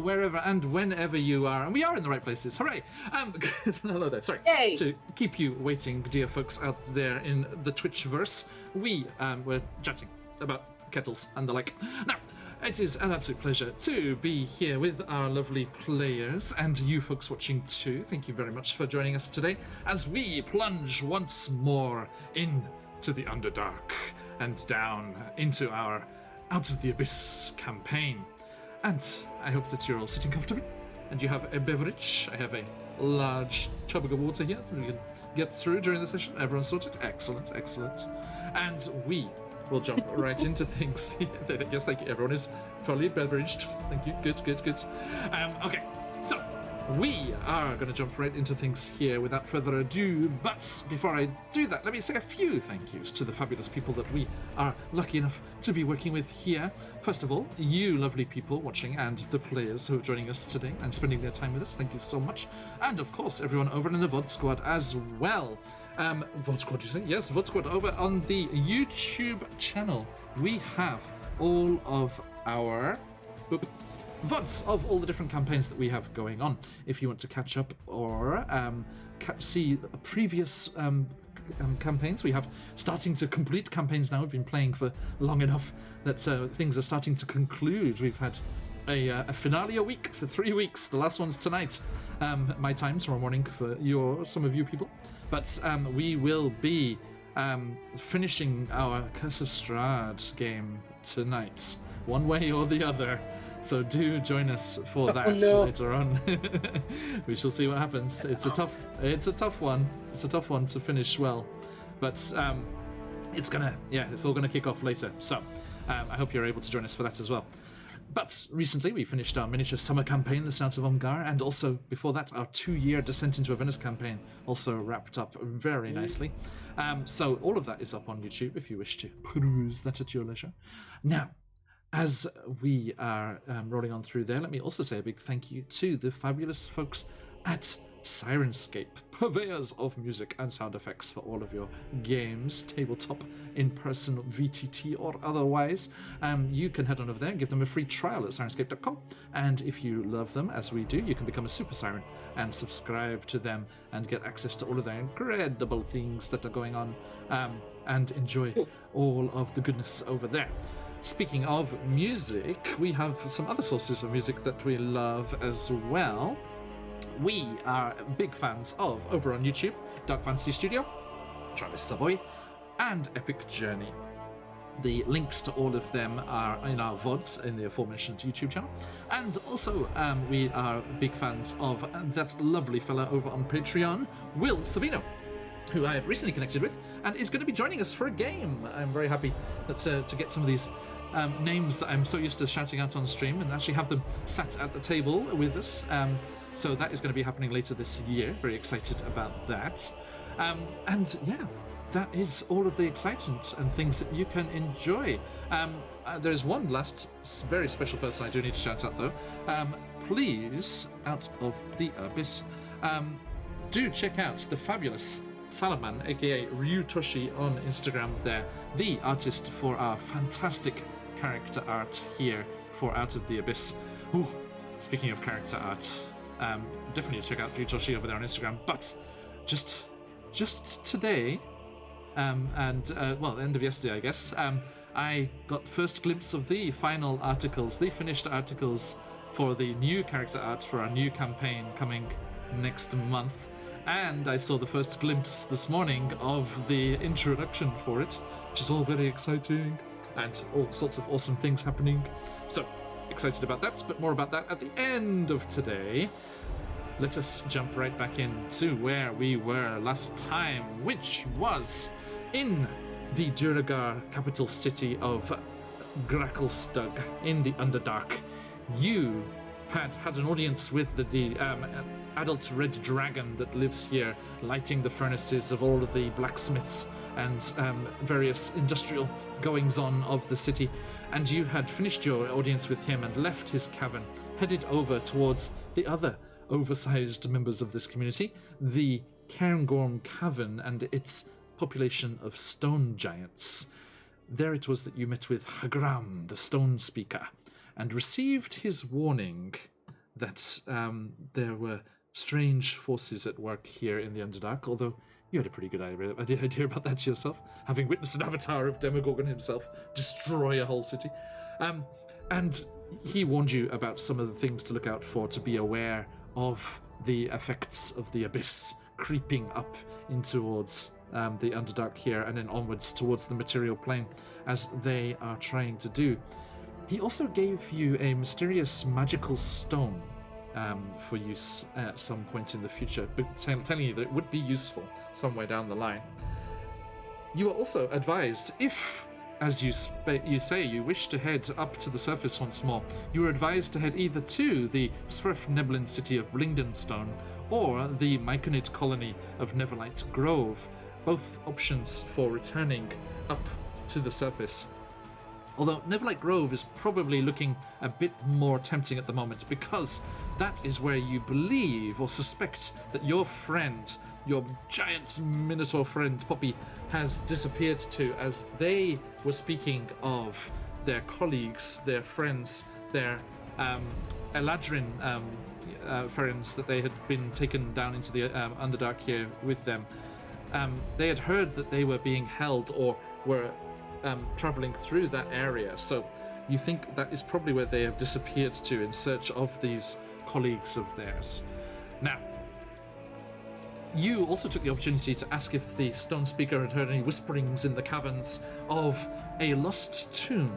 wherever and whenever you are. And we are in the right places. Hooray! Hello there. Sorry. Yay! To keep you waiting, dear folks out there in the Twitchverse, we were chatting about kettles and the like. Now, it is an absolute pleasure to be here with our lovely players and you folks watching too. Thank you very much for joining us today as we plunge once more into the Underdark and down into our Out of the Abyss campaign. And I hope that you're all sitting comfortably and you have a beverage. I have a large tub of water here that we can get through during the session. Everyone's sorted? Excellent, excellent. And we will jump right into things. Yes, thank you. Everyone is fully beveraged. Thank you. Good, good, good. Okay, so we are going to jump right into things here without further ado. But before I do that, let me say a few thank yous to the fabulous people that we are lucky enough to be working with here. First of all, you lovely people watching and the players who are joining us today and spending their time with us. Thank you so much. And of course, everyone over in the VOD squad as well. VOD squad, you say? Yes, VOD squad over on the YouTube channel. We have all of our VODs of all the different campaigns that we have going on. If you want to catch up or see previous campaigns, we have starting to complete campaigns now. We've been playing for long enough that things are starting to conclude. We've had a finale a week for 3 weeks. The last one's tonight, my time, tomorrow morning for some of you people. But we will be finishing our Curse of Strahd game tonight, one way or the other. So do join us for that later on. We shall see what happens. It's a tough one. It's a tough one to finish well, but it's all gonna kick off later. So I hope you're able to join us for that as well. But recently we finished our miniature summer campaign, the Snout of Umgar, and also before that our 2-year Descent into Avernus campaign also wrapped up very nicely. So all of that is up on YouTube if you wish to peruse that at your leisure. Now, as we are rolling on through there, let me also say a big thank you to the fabulous folks at Sirenscape, purveyors of music and sound effects for all of your games, tabletop, in-person, VTT, or otherwise. You can head on over there and give them a free trial at sirenscape.com. And if you love them, as we do, you can become a Super Siren and subscribe to them and get access to all of their incredible things that are going on and enjoy all of the goodness over there. Speaking of music, we have some other sources of music that we love as well. We are big fans of, over on YouTube, Dark Fantasy Studio, Travis Savoy, and Epic Journey. The links to all of them are in our VODs in the aforementioned YouTube channel. And also, we are big fans of that lovely fella over on Patreon, Will Savino, who I have recently connected with and is going to be joining us for a game. I'm very happy that to get some of these names that I'm so used to shouting out on stream and actually have them sat at the table with us. So that is going to be happening later this year. Very excited about that. And yeah, that is all of the excitement and things that you can enjoy. There's one last very special person I do need to shout out though. Please, Out of the Abyss, do check out the fabulous Salaman, aka Ryutoshi on Instagram there, the artist for our fantastic character art here for Out of the Abyss. Ooh, speaking of character art, definitely check out Ryutoshi over there on Instagram. But just today, the end of yesterday, I guess, I got first glimpse of the final articles, the finished articles for the new character art for our new campaign coming next month. And I saw the first glimpse this morning of the introduction for it, which is all very exciting, and all sorts of awesome things happening. So, excited about that, but more about that at the end of today. Let us jump right back into where we were last time, which was in the Duragar capital city of Gracklestug in the Underdark. You had an audience with the adult red dragon that lives here, lighting the furnaces of all of the blacksmiths and various industrial goings-on of the city. And you had finished your audience with him and left his cavern, headed over towards the other oversized members of this community, the Cairngorm Cavern and its population of stone giants. There it was that you met with Hagram, the stone speaker, and received his warning that there were strange forces at work here in the Underdark, although you had a pretty good idea about that yourself, having witnessed an avatar of Demogorgon himself destroy a whole city. And he warned you about some of the things to look out for, to be aware of the effects of the Abyss creeping up in towards the Underdark here, and then onwards towards the material plane, as they are trying to do. He also gave you a mysterious magical stone for use at some point in the future, but telling you that it would be useful somewhere down the line. You are also advised, if, as you say, you wish to head up to the surface once more, you are advised to head either to the Sverfneblin city of Blingdenstone or the Myconid colony of Neverlight Grove, both options for returning up to the surface. Although Neverlight Grove is probably looking a bit more tempting at the moment, because that is where you believe or suspect that your friend, your giant minotaur friend Poppy, has disappeared to, as they were speaking of their colleagues, their friends, their Eladrin friends that they had been taken down into the Underdark here with them. They had heard that they were being held or were traveling through that area, so you think that is probably where they have disappeared to in search of these colleagues of theirs. Now, you also took the opportunity to ask if the stone speaker had heard any whisperings in the caverns of a lost tomb,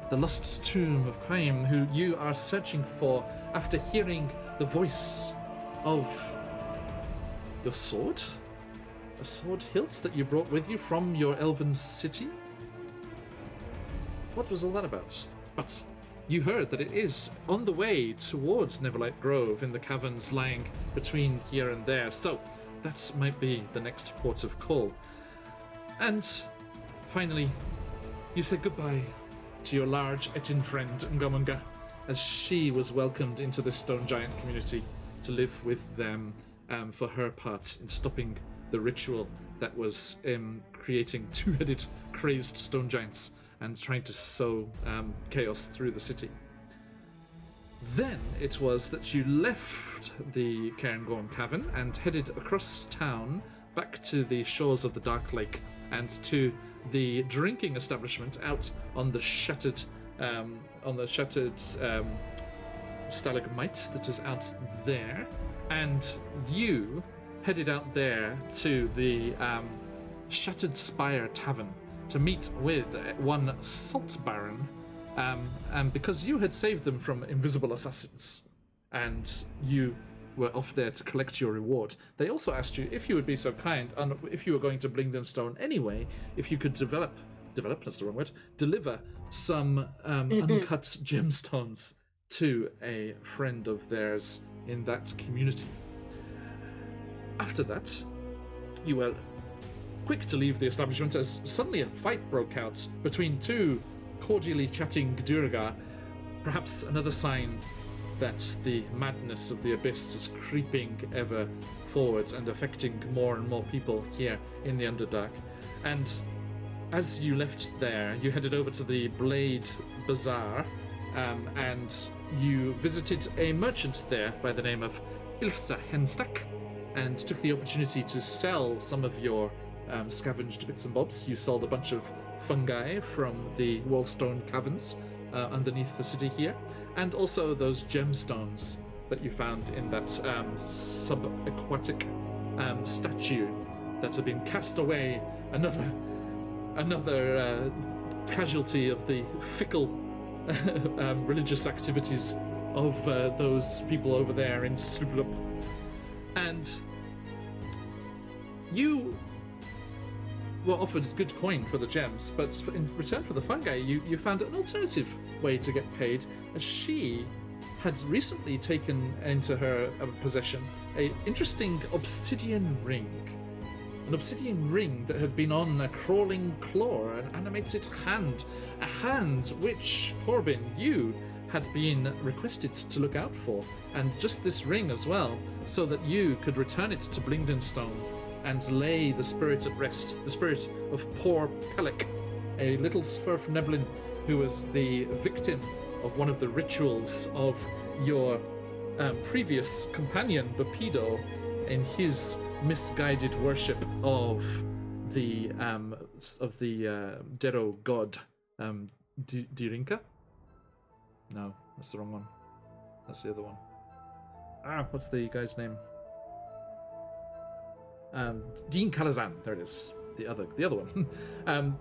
the lost tomb of Qaim, who you are searching for after hearing the voice of your sword, a sword hilt that you brought with you from your elven city. What was all that about? But you heard that it is on the way towards Neverlight Grove in the caverns lying between here and there, so that might be the next port of call. And finally, you said goodbye to your large Etin friend Ngamunga, as she was welcomed into the Stone Giant community to live with them for her part in stopping the ritual that was creating two-headed crazed stone giants and trying to sow chaos through the city. Then it was that you left the Cairngorm Cavern and headed across town back to the shores of the Dark Lake and to the drinking establishment out on the shattered stalagmite that is out there, and you headed out there to the Shattered Spire Tavern to meet with one Salt Baron, and because you had saved them from invisible assassins and you were off there to collect your reward, they also asked you if you would be so kind, and if you were going to Blingdenstone anyway, if you could develop, that's the wrong word, deliver some uncut gemstones to a friend of theirs in that community. After that, you were quick to leave the establishment as suddenly a fight broke out between two cordially chatting Gdurgar, perhaps another sign that the madness of the Abyss is creeping ever forwards and affecting more and more people here in the Underdark. And as you left there, you headed over to the Blade Bazaar, and you visited a merchant there by the name of Ilsa Henstak, and took the opportunity to sell some of your scavenged bits and bobs. You sold a bunch of fungi from the Wallstone caverns underneath the city here, and also those gemstones that you found in that subaquatic statue that had been cast away. Another casualty of the fickle religious activities of those people over there in Sluplup. And you were offered good coin for the gems, but in return for the fungi, you found an alternative way to get paid, as she had recently taken into her possession an interesting obsidian ring. An obsidian ring that had been on a crawling claw, an animated hand. A hand which, Corbin, you had been requested to look out for, and just this ring as well, so that you could return it to Blingdenstone and lay the spirit at rest, the spirit of poor Pellic, a little Sverfneblin who was the victim of one of the rituals of your previous companion Bapido in his misguided worship of the Dero god Dirinka. No, that's the wrong one. That's the other one. What's the guy's name? Dean Calazan. There it is. The other one.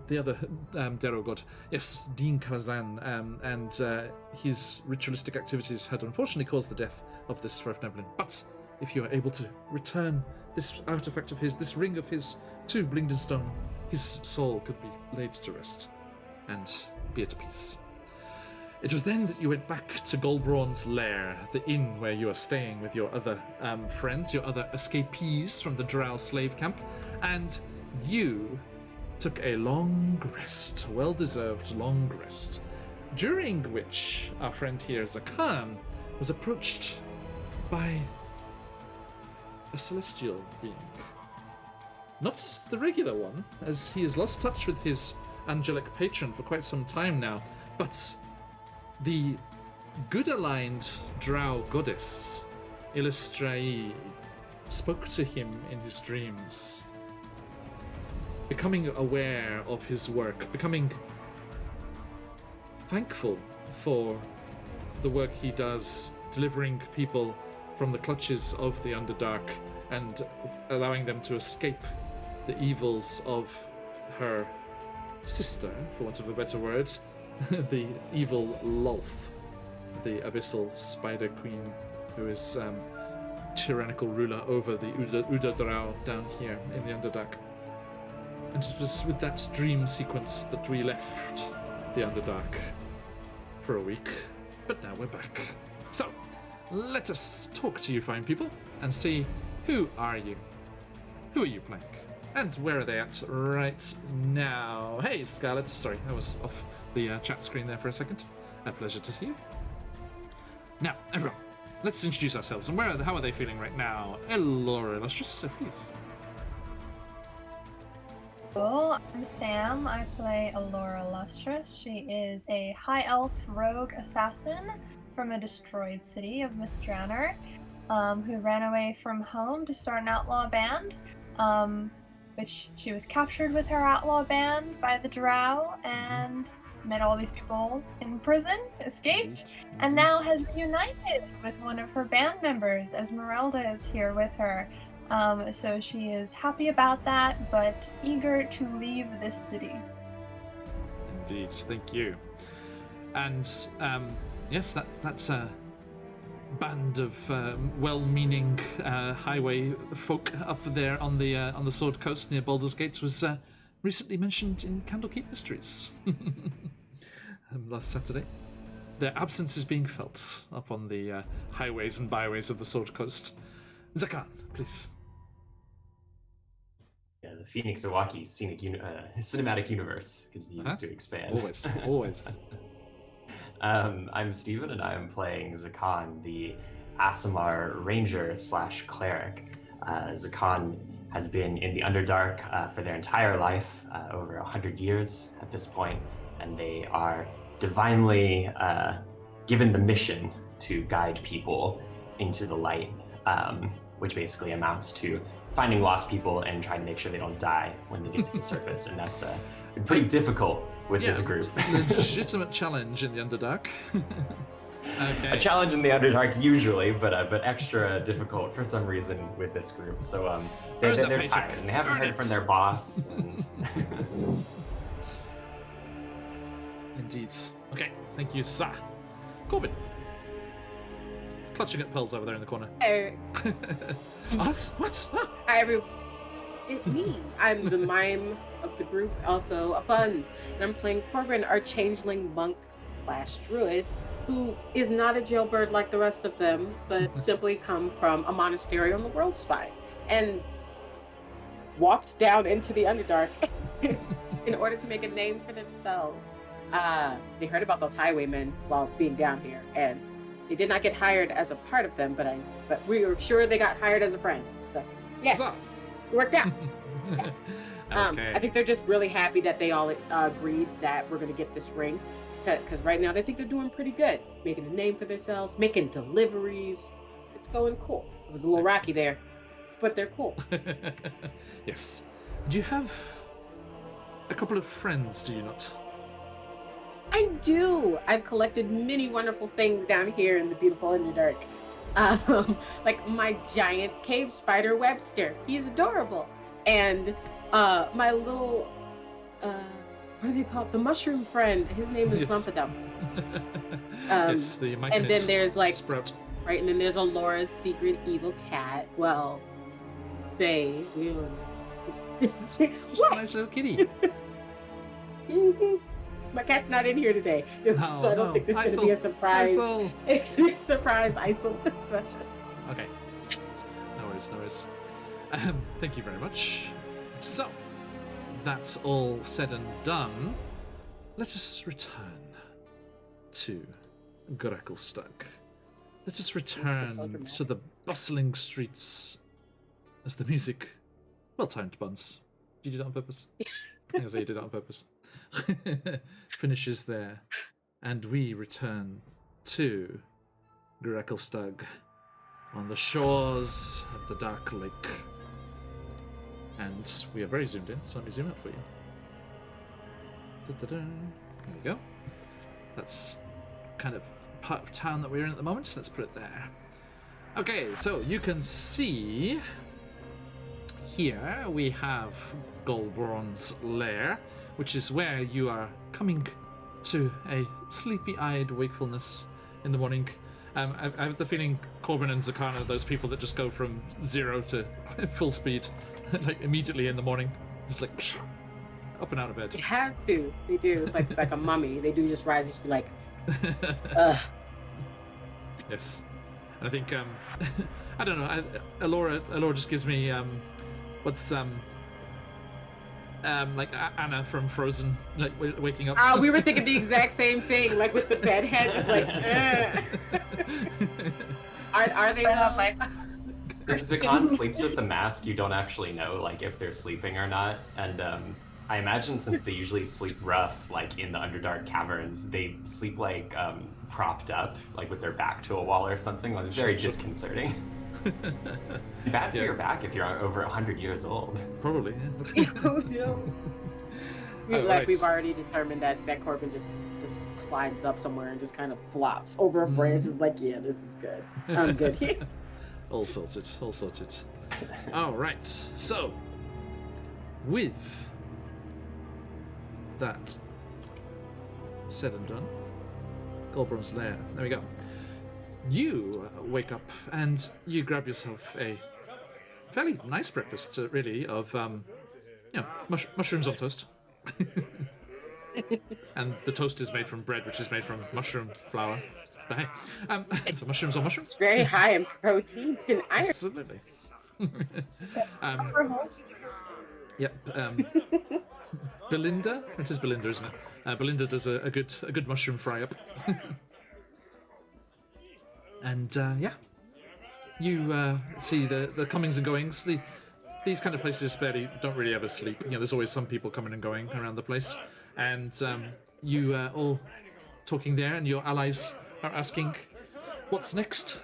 The other Dero god. Yes, Dean Calazan. And his ritualistic activities had unfortunately caused the death of this Frefneblin. But if you are able to return this artifact of his, this ring of his, to Blingdenstone, his soul could be laid to rest and be at peace. It was then that you went back to Golbrawn's lair, the inn where you are staying with your other friends, your other escapees from the Drow slave camp, and you took a long rest, well-deserved long rest, during which our friend here, Zakan, was approached by a celestial being. Not the regular one, as he has lost touch with his angelic patron for quite some time now, but the good-aligned Drow goddess, Illustrai, spoke to him in his dreams, becoming aware of his work, becoming thankful for the work he does, delivering people from the clutches of the Underdark and allowing them to escape the evils of her sister, for want of a better word, the evil Lolth, the abyssal spider queen, who is tyrannical ruler over the Uda Drow down here in the Underdark. And it was with that dream sequence that we left the Underdark for a week, but now we're back. So, let us talk to you fine people and see, who are you? Who are you playing? And where are they at right now? Hey, Scarlet. Sorry, I was off the chat screen there for a second. A pleasure to see you. Now, everyone, let's introduce ourselves. And how are they feeling right now? Elora Illustrious, please. Cool. I'm Sam. I play Elora Lustrous. She is a high elf rogue assassin from a destroyed city of Mythdraenor, who ran away from home to start an outlaw band, which she was captured with her outlaw band by the Drow and met all these people in prison, escaped, and now has reunited with one of her band members. Esmeralda is here with her. So she is happy about that, but eager to leave this city. Indeed, thank you. And yes, that's a band of well-meaning highway folk up there on the Sword Coast near Baldur's Gate was recently mentioned in Candlekeep Mysteries last Saturday. Their absence is being felt up on the highways and byways of the Sword Coast. Zakan, please. Yeah, the Phoenix Owaki cinematic universe continues to expand. Always. I'm Steven, and I am playing Zakan, the Aasimar Ranger / Cleric. Zakan has been in the Underdark for their entire life, over 100 years at this point, and they are divinely given the mission to guide people into the light, which basically amounts to finding lost people and trying to make sure they don't die when they get to the surface, and that's pretty difficult with this group. Legitimate challenge in the Underdark. Okay. A challenge in the Underdark usually, but extra difficult for some reason with this group. So they're tired and they haven't heard from their boss. And... Indeed. Okay, thank you, sir. Corbin. Clutching at pearls over there in the corner. Hey. Us? What? Hi, everyone. It's me. I'm the mime of the group, also a Buns. And I'm playing Corbin, our changeling monk / druid, who is not a jailbird like the rest of them, but simply come from a monastery on the World Spine and walked down into the Underdark in order to make a name for themselves. They heard about those highwaymen while being down here, and they did not get hired as a part of them, but we were sure they got hired as a friend. So yeah, it worked out. Okay. I think they're just really happy that they all agreed that we're going to get this ring, because right now they think they're doing pretty good, making a name for themselves, making deliveries, It's going cool. It was a little rocky there, but they're cool. Yes. Do you have a couple of friends, do you not? I do. I've collected many wonderful things down here in the beautiful Underdark. Like my giant cave spider Webster. He's adorable. And my little what do they call it? The mushroom friend. His name is Rumpadum. Yes, the and then there's like Sprout. Right, and then there's Alora's secret evil cat. Well, Faye. Just a nice little kitty. My cat's not in here today, No, so I don't think this is going to be a surprise. Isol. It's going to be a surprise Isol session. Okay. No worries, no worries. Thank you very much. So, that's all said and done. Let us return to Grekelstag. Let us return to the bustling streets as the music... Well-timed, Buns. Did you do that on purpose? I say you did it on purpose. Finishes there, and we return to Grekelstag on the shores of the Dark Lake. And we are very zoomed in, so let me zoom out for you. There we go. That's kind of part of town that we're in at the moment, so let's put it there. Okay, so you can see here we have Golborn's lair, which is where you are coming to a sleepy-eyed wakefulness in the morning. I have the feeling Corbin and Zakana are those people that just go from 0 to full speed, like immediately in the morning, just like psh, up and out of bed. They have to. They do. Like a mummy. They do just rise and just be like, ugh. Yes. And I think, I don't know, Alora just gives me, what's, like Anna from Frozen, like waking up. We were thinking the exact same thing, like with the bed head, just like, Are they like... If Zakan sleeps with the mask, you don't actually know like if they're sleeping or not. And I imagine since they usually sleep rough, like in the Underdark caverns, they sleep like propped up, like with their back to a wall or something. Like, it's very disconcerting. Bad for your back if you're over 100 years old. Probably, yeah. Oh, no. We've already determined that Corbin just climbs up somewhere and just kind of flops over a branch. Is like, yeah, this is good. I'm good here. All sorted, all sorted. All right, so with that said and done, Goldbrum's lair. There we go. You wake up and you grab yourself a fairly nice breakfast, really, of mushrooms on toast. And the toast is made from bread, which is made from mushroom flour. But hey, so mushrooms on mushrooms. It's very high in protein and iron. Absolutely. Yep. Belinda, it is Belinda, isn't it? Belinda does a good mushroom fry up. And yeah, you see the comings and goings. These kind of places don't really ever sleep. You know, there's always some people coming and going around the place, and you all talking there, and your allies are asking, "What's next?"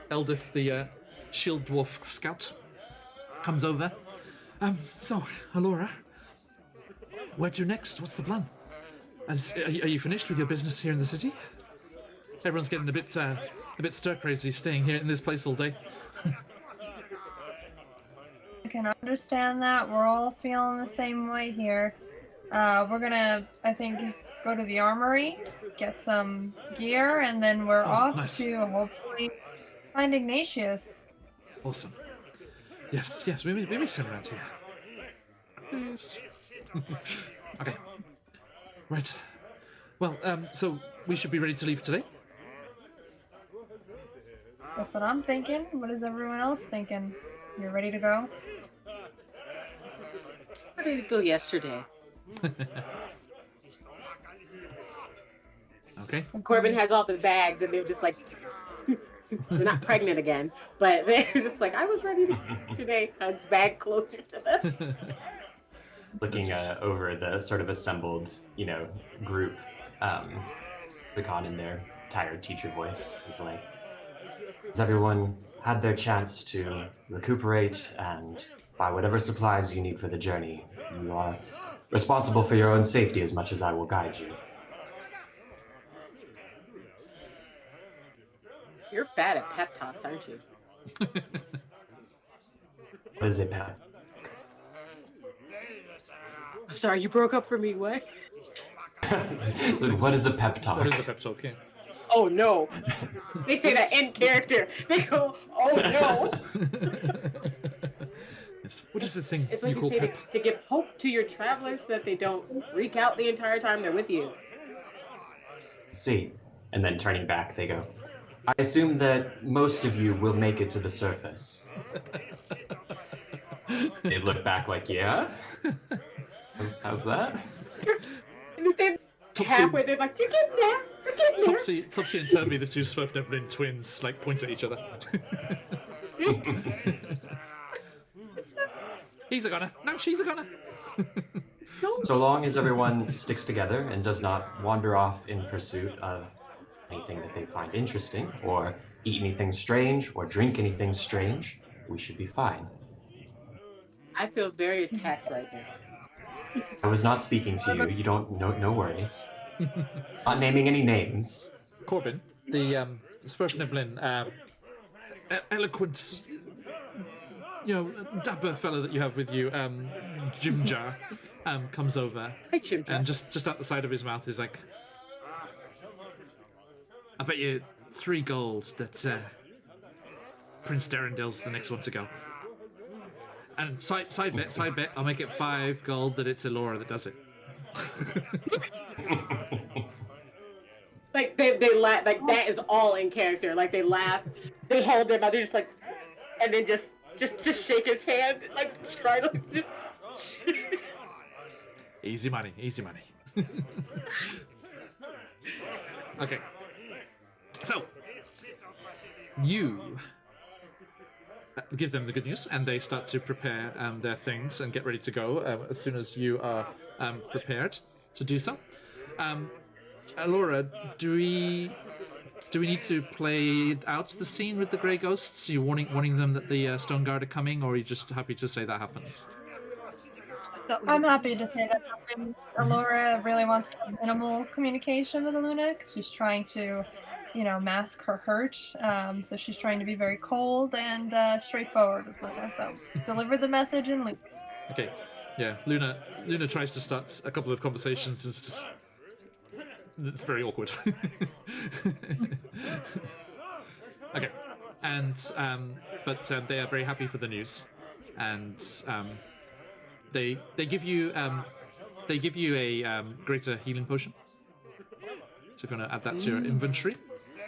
Eldith, the shield dwarf scout, comes over. So, Alora, where to next? What's the plan? Are you finished with your business here in the city? Everyone's getting a bit stir crazy staying here in this place all day. I can understand that. We're all feeling the same way here. We're gonna, I think, go to the armory, get some gear, and then we're off to hopefully find Ignatius. Awesome. Yes, we miss him around here. Yes. Okay. Right. Well, so we should be ready to leave today? That's what I'm thinking. What is everyone else thinking? You're ready to go? Ready to go yesterday. Okay. Corbin has all the bags, and they're just like, they're not pregnant again, but they're just like, I was ready to today. His bag closer to them. Looking over the sort of assembled, group, Zakan in there tired teacher voice. He's like, has everyone had their chance to recuperate and buy whatever supplies you need for the journey? You are responsible for your own safety as much as I will guide you. You're bad at pep talks, aren't you? What is a pep? I'm sorry, you broke up for me. What? What is a pep talk? What is a pep talk? Yeah. Oh no! They say that in character. They go, "Oh no!" Yes. What is the thing It's what you you call say pep? to give hope to your travelers so that they don't freak out the entire time they're with you. See. And then turning back, they go, I assume that most of you will make it to the surface. They look back like, yeah? How's that? And then halfway, they're like, "You're getting there. You're getting there." Topsy and Turvy, the two Swerve-Neblin twins, like point at each other. He's a goner. No, she's a goner. So long as everyone sticks together and does not wander off in pursuit of anything that they find interesting, or eat anything strange, or drink anything strange, we should be fine. I feel very attacked right now. I was not speaking to you. You don't. No worries. Not naming any names. Corbin, the Swerve-Neblin, eloquent, dapper fella that you have with you, Jimjar, comes over, Hi, Jimjar. and just out the side of his mouth is like, I bet you 3 gold that Prince Darrendel's the next one to go. And side bet, I'll make it 5 gold that it's Elora that does it. Like they laugh, like that is all in character. Like they laugh, they hold their mouth, they're just like, and then just shake his hand, like try to just. Easy money. Okay. So, you give them the good news, and they start to prepare their things and get ready to go as soon as you are prepared to do so. Alora, do we need to play out the scene with the Grey Ghosts? Are you warning them that the Stone Guard are coming, or are you just happy to say that happens? I'm happy to say that happens. Alora really wants to have minimal communication with Luna because she's trying to, mask her hurt. So she's trying to be very cold and straightforward with Luna. So deliver the message and leave. Okay, yeah. Luna tries to start a couple of conversations. It's very awkward. Okay, and but they are very happy for the news, and they give you a greater healing potion. So if you want to add that to your inventory,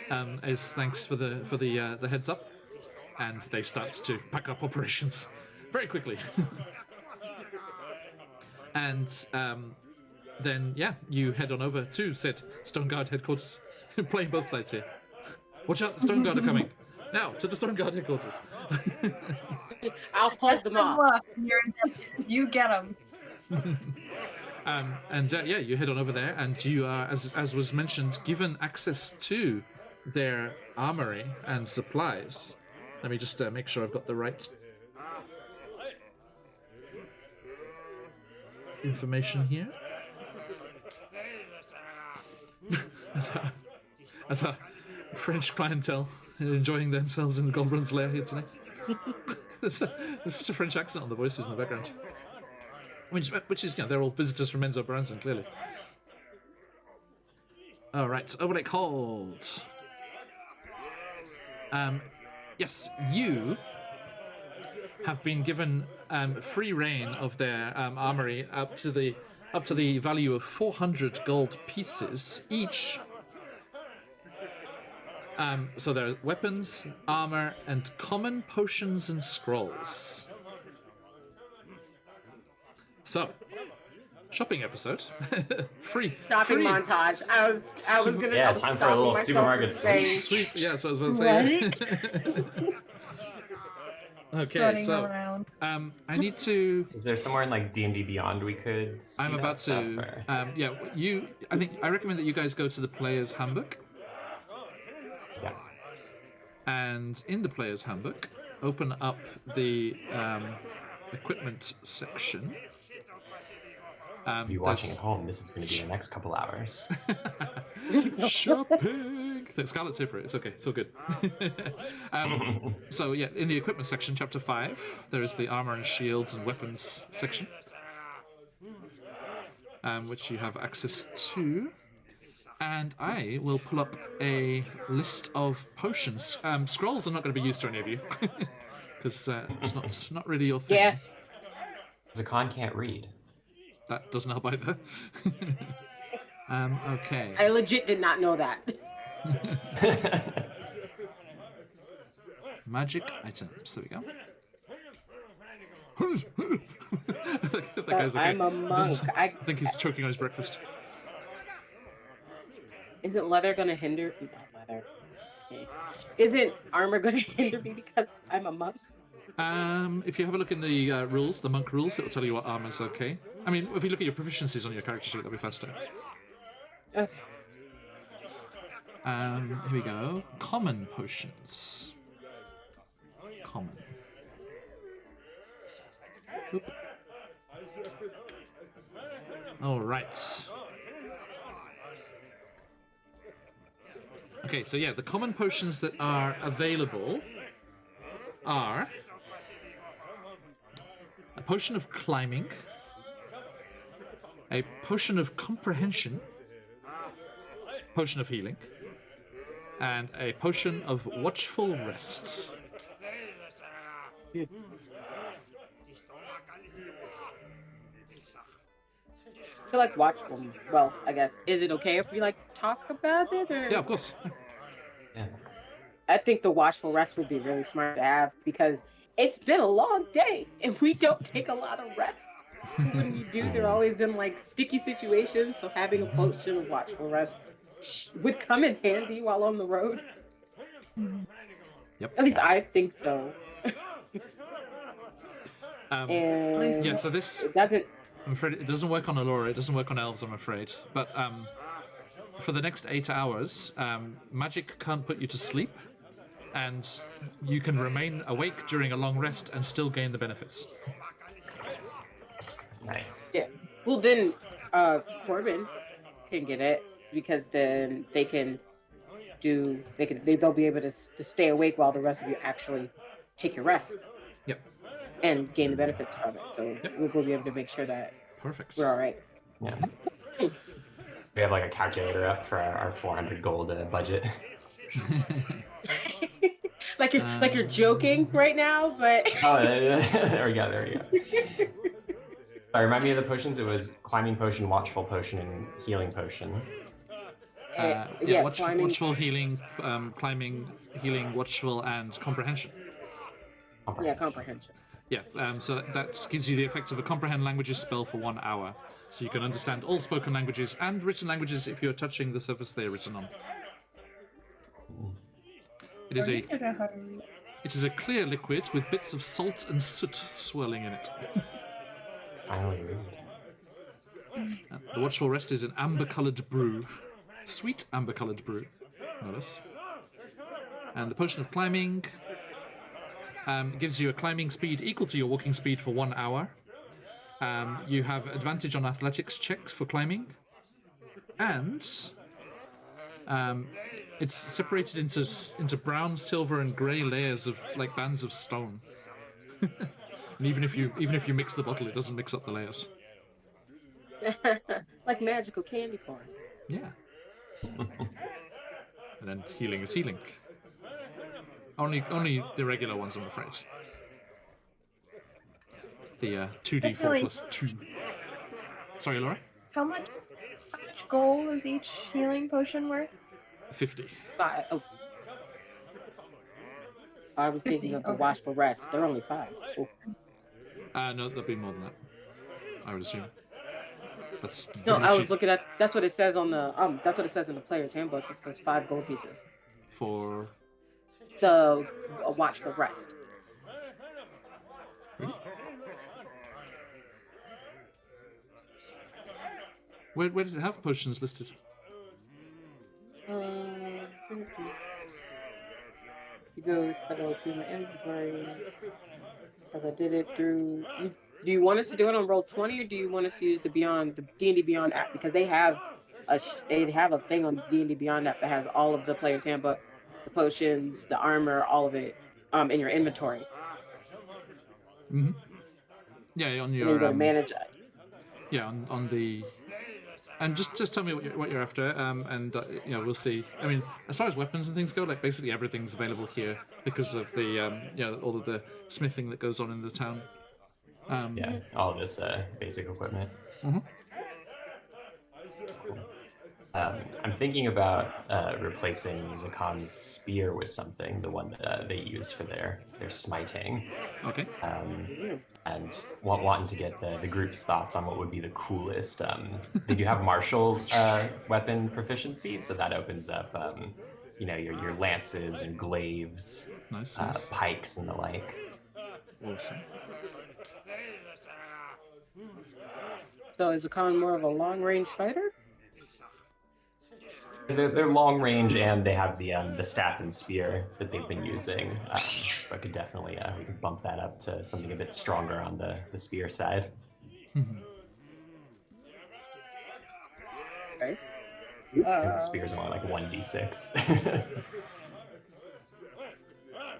as thanks for the heads up, and they start to pack up operations very quickly. And then you head on over to said Stone Guard headquarters. Playing both sides here. Watch out, the Stone Guard are coming. Now to the Stone Guard headquarters. I'll hold them off. Look, you get them. You head on over there, and you are, as was mentioned, given access to their armory and supplies. Let me just make sure I've got the right information here. as a French clientele enjoying themselves in the Goldbrun's lair here today. There's such a French accent on the voices in the background. Which is, they're all visitors from Enzo Branson, clearly. Alright, Overlake Hold. Yes, you have been given free reign of their armory up to the value of 400 gold pieces each. So there are weapons, armor, and common potions and scrolls. So, shopping episode, free Shopping montage. I was gonna. Yeah, I was time for a little stopping supermarket myself from saying, sweet. Yeah, that's what I was about to say. Okay, Running so around. I need to. Is there somewhere in like D&D Beyond we could see I'm that about stuff, to. or- I recommend that you guys go to the player's handbook. And in the player's handbook, open up the equipment section. You watching at home, this is going to be the next couple hours. Shopping! Scarlett's here for it. It's okay. It's all good. So yeah, in the equipment section, chapter 5, there is the armor and shields and weapons section, which you have access to. And I will pull up a list of potions. Scrolls are not going to be used to any of you because it's not really your thing. Yeah. Zakan can't read. That doesn't help either. Okay. I legit did not know that. Magic items. There we go. that guy's okay. I'm a monk. I think he's choking on his breakfast. Isn't leather gonna hinder? Not leather. Okay. Isn't armor gonna hinder me because I'm a monk? If you have a look in the rules, the monk rules, it will tell you what armor's okay. I mean, if you look at your proficiencies on your character sheet, that'll be faster. Okay. Here we go. Common potions. Common. Oop. All right. Okay, so yeah, the common potions that are available are a potion of climbing, a potion of comprehension, potion of healing, and a potion of watchful rest. I feel like watchful. Well, I guess. Is it okay if we like talk about it? Or? Yeah, of course. Yeah. I think the watchful rest would be really smart to have because it's been a long day and we don't take a lot of rest. When we do, they're always in like sticky situations. So having a potion of watchful rest would come in handy while on the road. Yep. At least I think so. least- Yeah, so this, It doesn't. I'm afraid it doesn't work on Allura, it doesn't work on elves, I'm afraid. But for the next 8 hours, magic can't put you to sleep, and you can remain awake during a long rest and still gain the benefits. Nice. Yeah. Well, then Corbin can get it because then they can do. They'll be able to stay awake while the rest of you actually take your rest. Yep. And gain the benefits from it. So we'll be able to make sure that Perfect. we're all right. Yeah. We have like a calculator up for our 400 gold budget. like you're joking right now, but Oh, there we go. There we go. Sorry, remind me of the potions. It was climbing potion, watchful potion, and healing potion. climbing. Watchful, healing, climbing, healing, watchful, and comprehension. Yeah, comprehension. Yeah, so that gives you the effect of a comprehend languages spell for 1 hour. So you can understand all spoken languages and written languages if you're touching the surface they are written on. It is a clear liquid with bits of salt and soot swirling in it. Finally read. The watchful rest is an amber-coloured brew. Sweet amber-coloured brew, notice. And the potion of climbing gives you a climbing speed equal to your walking speed for 1 hour. You have advantage on athletics checks for climbing. And it's separated into brown, silver, and grey layers of like bands of stone. And even if you mix the bottle, it doesn't mix up the layers. Like magical candy corn. Yeah. And then healing is healing. Only the regular ones, I'm afraid. The 2d4 plus 2. Sorry, Laura? How much gold is each healing potion worth? 50. Oh. I was thinking 50, of the okay. watchful rest. They're only 5. Oh. No, there'll be more than that. I would assume. That's No, very I was cheap looking at. That's what it says on the. That's what it says in the player's handbook. It says 5 gold pieces. for. The watchful rest. Where does it have potions listed? I go to my inventory. Because I did it through. Do you want us to do it on Roll20, or do you want us to use the D&D Beyond app? Because they have a thing on D&D Beyond app that has all of the player's handbook, the potions, the armor, all of it, in your inventory. Mm-hmm. Yeah, on And then your you go to manage. yeah, on the. And just tell me what you're after, and we'll see. I mean, as far as weapons and things go, like basically everything's available here because of the all of the smithing that goes on in the town. Yeah, all of this basic equipment. Mhm. I'm thinking about replacing Zakan's spear with something, the one that they use for their smiting. Okay. And wanting to get the group's thoughts on what would be the coolest. They do have martial weapon proficiency, so that opens up, your lances and glaives, Nice. pikes and the like. Awesome. So is Khan more of a long range fighter? They're long range, and they have the staff and spear that they've been using. But could definitely we could bump that up to something a bit stronger on the spear side. Okay. And spears are more like 1d6.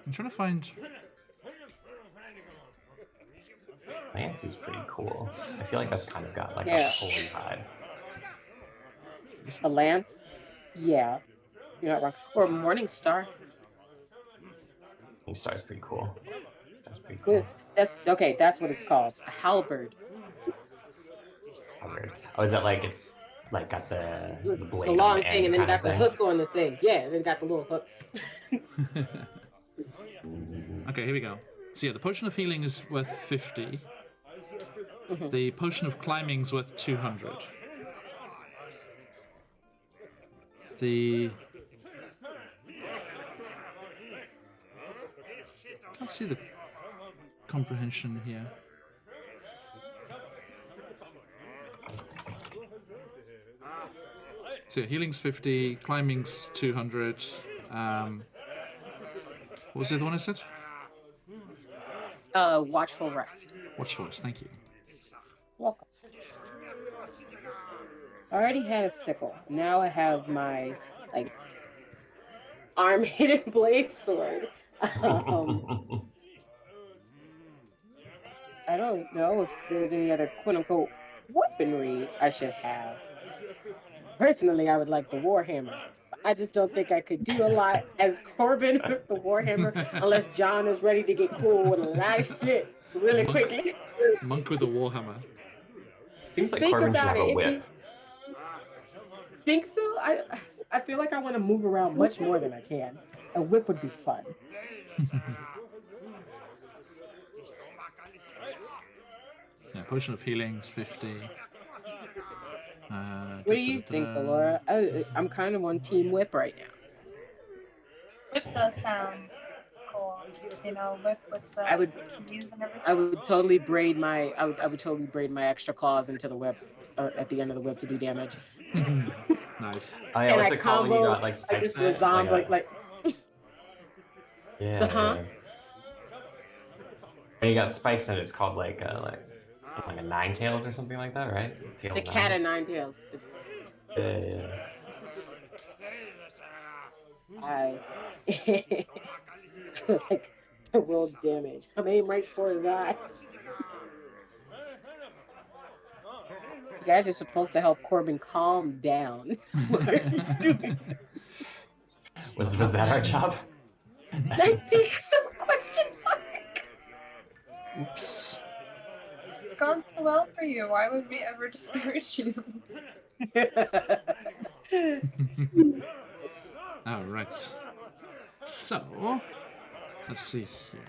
I'm trying to find. Lance is pretty cool. I feel like that's kind of got like a Yeah. holy vibe. A lance? Yeah. You're not wrong. Or a morning star. Star's pretty cool. That's pretty cool. That's okay, that's what it's called. A halberd. How weird. Oh, is that like it's like got the blade The on long the thing, end and then kind got of the thing? hook on the thing. Yeah, and then got the little hook. Okay, here we go. So yeah, the potion of healing is worth 50. The potion of climbing is worth 200. Can't see the comprehension here. So yeah, healing's 50, climbing's 200. What was the other one I said? Watchful rest. Watchfulness, thank you. Welcome. I already had a sickle. Now I have my arm hidden blade sword. I don't know if there's any other quote unquote weaponry I should have. Personally, I would like the Warhammer. I just don't think I could do a lot as Corbin with the Warhammer unless John is ready to get cool with a lot of shit really quickly. Monk with a warhammer. Seems like Think Corbin should about have a it, whip. Think so? I feel like I want to move around much more than I can. A whip would be fun. Yeah, potion of healing is 50. What do you think, Laura? I'm kind of on Team Whip right now. Whip does sound cool. You know, whip with the I would- keys and everything. I would totally braid my extra claws into the whip at the end of the whip to do damage. Nice. Oh yeah, And what's I it called when you combo got like spikes just in it? the zombie like yeah, Uh-huh. yeah. When you got spikes in it, it's called like a nine tails or something like that, right? Tail the cat of nine tails. Yeah. I like I rolled damage. I'm aiming right for his eye. You guys are supposed to help Corbin calm down. What are you doing? Was that our job? I think so. Question mark. Oops. Gone so well for you. Why would we ever discourage you? All right. So, let's see here.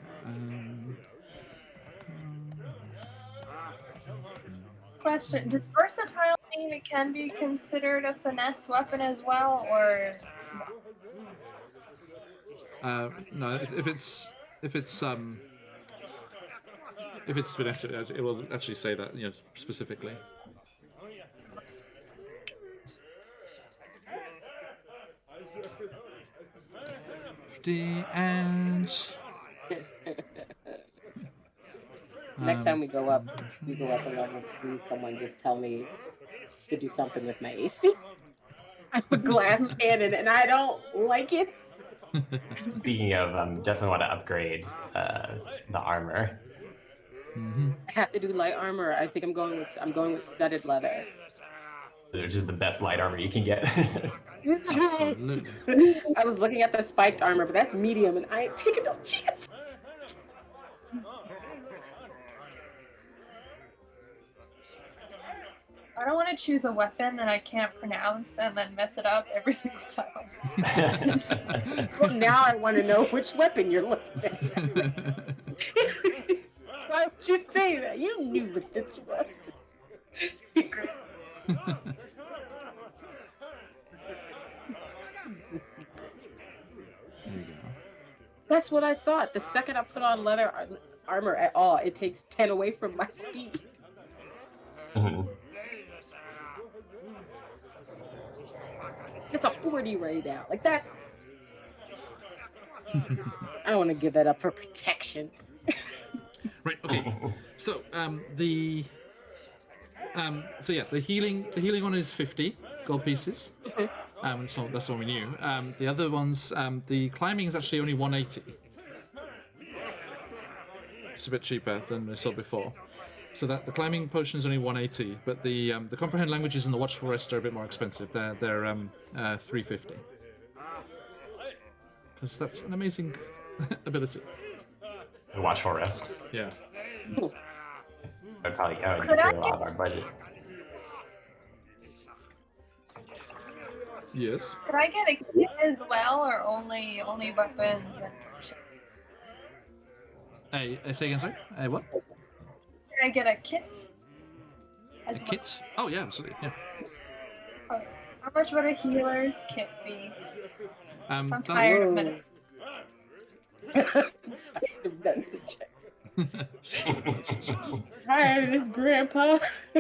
Question: does versatile mean it can be considered a finesse weapon as well, or No, if it's finesse, it will actually say that, specifically. 50 and. Next time we go up a level, please someone just tell me to do something with my AC. I'm a glass cannon and I don't like it. Speaking of, definitely want to upgrade the armor. I have to do light armor. I think I'm going with studded leather. Which is the best light armor you can get. Absolutely. I was looking at the spiked armor, but that's medium, and I ain't taking no chance. I don't want to choose a weapon that I can't pronounce and then mess it up every single time. Well, now I want to know which weapon you're looking at. Why would you say that? You knew what this was. Secret. It's a secret. There you go. That's what I thought. The second I put on leather armor at all, it takes 10 away from my speed. It's a 40 right now. Like that's. I don't want to give that up for protection. Right. Okay. So the healing one is 50 gold pieces. So that's all we knew. The other ones, the climbing is actually only 180. It's a bit cheaper than we saw before. So that the climbing potion is only 180, but the comprehend languages and the watchful rest are a bit more expensive. They're 350. Because that's an amazing ability. The watchful rest. Yeah. Would probably clear a lot of our budget. Yes. Could I get a kit as well, or only weapons and shit? Hey, say again, sorry? What? Can I get a kit? A kit? Oh yeah, absolutely. Yeah. Okay. How much would a healer's kit be? I'm I'm tired of medicine. Tired of medicine checks. Tired of this, Grandpa. I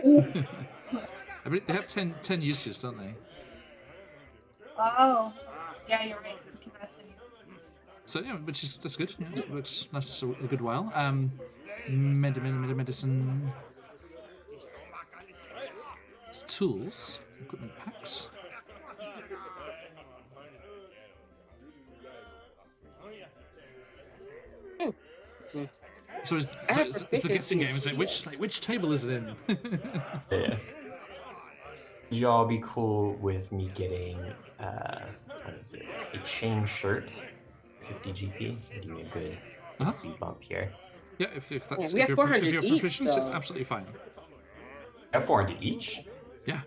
mean, they have 10 uses, don't they? Oh, yeah, you're right. Okay, that's a use. So yeah, that's good. Yeah, it lasts a good while. Medicine. It's tools, equipment packs. So it's the guessing game. Is it which table is it in? Yeah. Would you all be cool with me getting what is it? A chain shirt, 50 GP? Give me a good AC bump here. Yeah, if that's we have 400 if you're each, proficient, so. it's absolutely fine. I have 400 each? Yeah.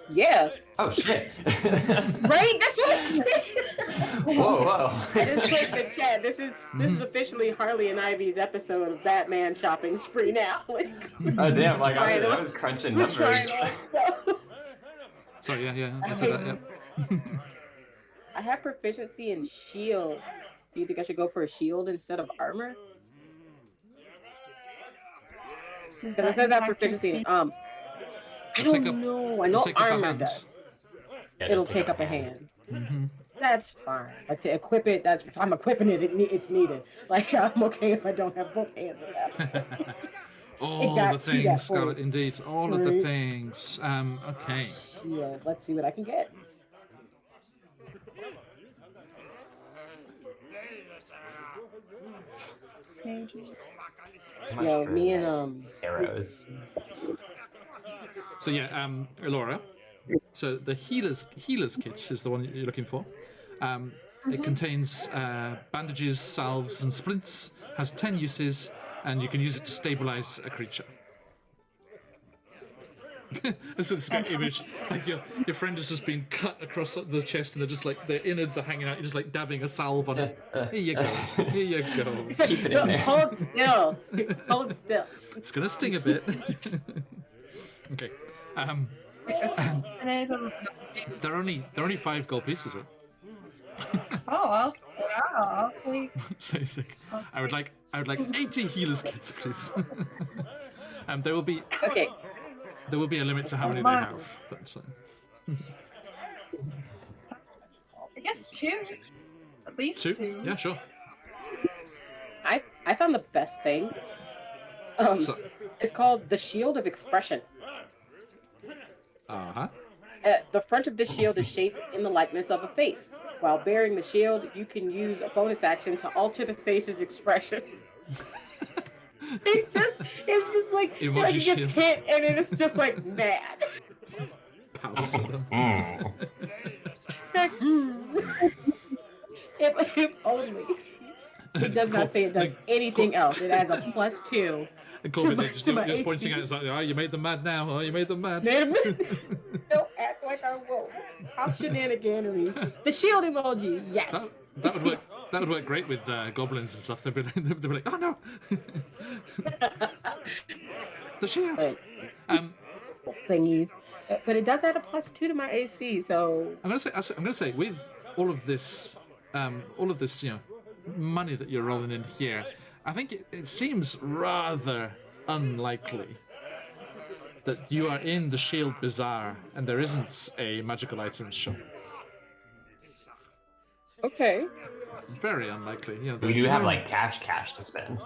Yeah. Oh shit. Right? That's what I'm saying. Whoa. I just clicked the chat. This is officially Harley and Ivy's episode of Batman shopping spree now. Like, Oh damn, like I was crunching we're numbers. trying all stuff. So yeah, I said that. Yeah. I have proficiency in shields. Do you think I should go for a shield instead of armor? Because it says I have proficiency in I don't know. I know armor does. Yeah, It'll just take up a hand. Mm-hmm. That's fine. Like to equip it, if I'm equipping it, it's needed. Like I'm okay if I don't have both hands of that. All the things, Scarlet, indeed. All of the things. Okay. Yeah, let's see what I can get. Yo, me and arrows. So yeah, Elora. So the healer's kit is the one you're looking for. It contains bandages, salves, and splints. Has 10 uses, and you can use it to stabilize a creature. This is a great image. Like your friend has just been cut across the chest, and they're just like their innards are hanging out. You're just like dabbing a salve on it. Here you go. Here you go. Keep it in there. Hold still. Hold still. It's gonna sting a bit. Okay. They're only 5 gold pieces. Oh, wow. So it's like, I would like 80 healers kits, please. There will be Okay. There will be a limit to how many they have. But, I guess 2. At least Two? two. Yeah, sure. I found the best thing. So, It's called the Shield of Expression. uh-huh. The front of the shield is shaped in the likeness of a face. While bearing the shield, you can use a bonus action to alter the face's expression. it's just like, Emoji like it gets shield. hit and then it's just like mad. Pouts at them. if only. It does not say it does anything else. It has a +2. And Corbin my- just to my pointing AC. out, it's like, oh, you made them mad now. Oh, you made them mad. Don't act like I won't. How shenaniganery. The shield emoji, yes. That would work. That would work great with goblins and stuff. They'd be like, oh no, the shield. Thingies. But it does add a +2 to my AC, so I'm gonna say with all of this, money that you're rolling in here, I think it seems rather unlikely that you are in the Shield Bazaar and there isn't a magical items shop. okay. It's very unlikely. We do have like cash to spend.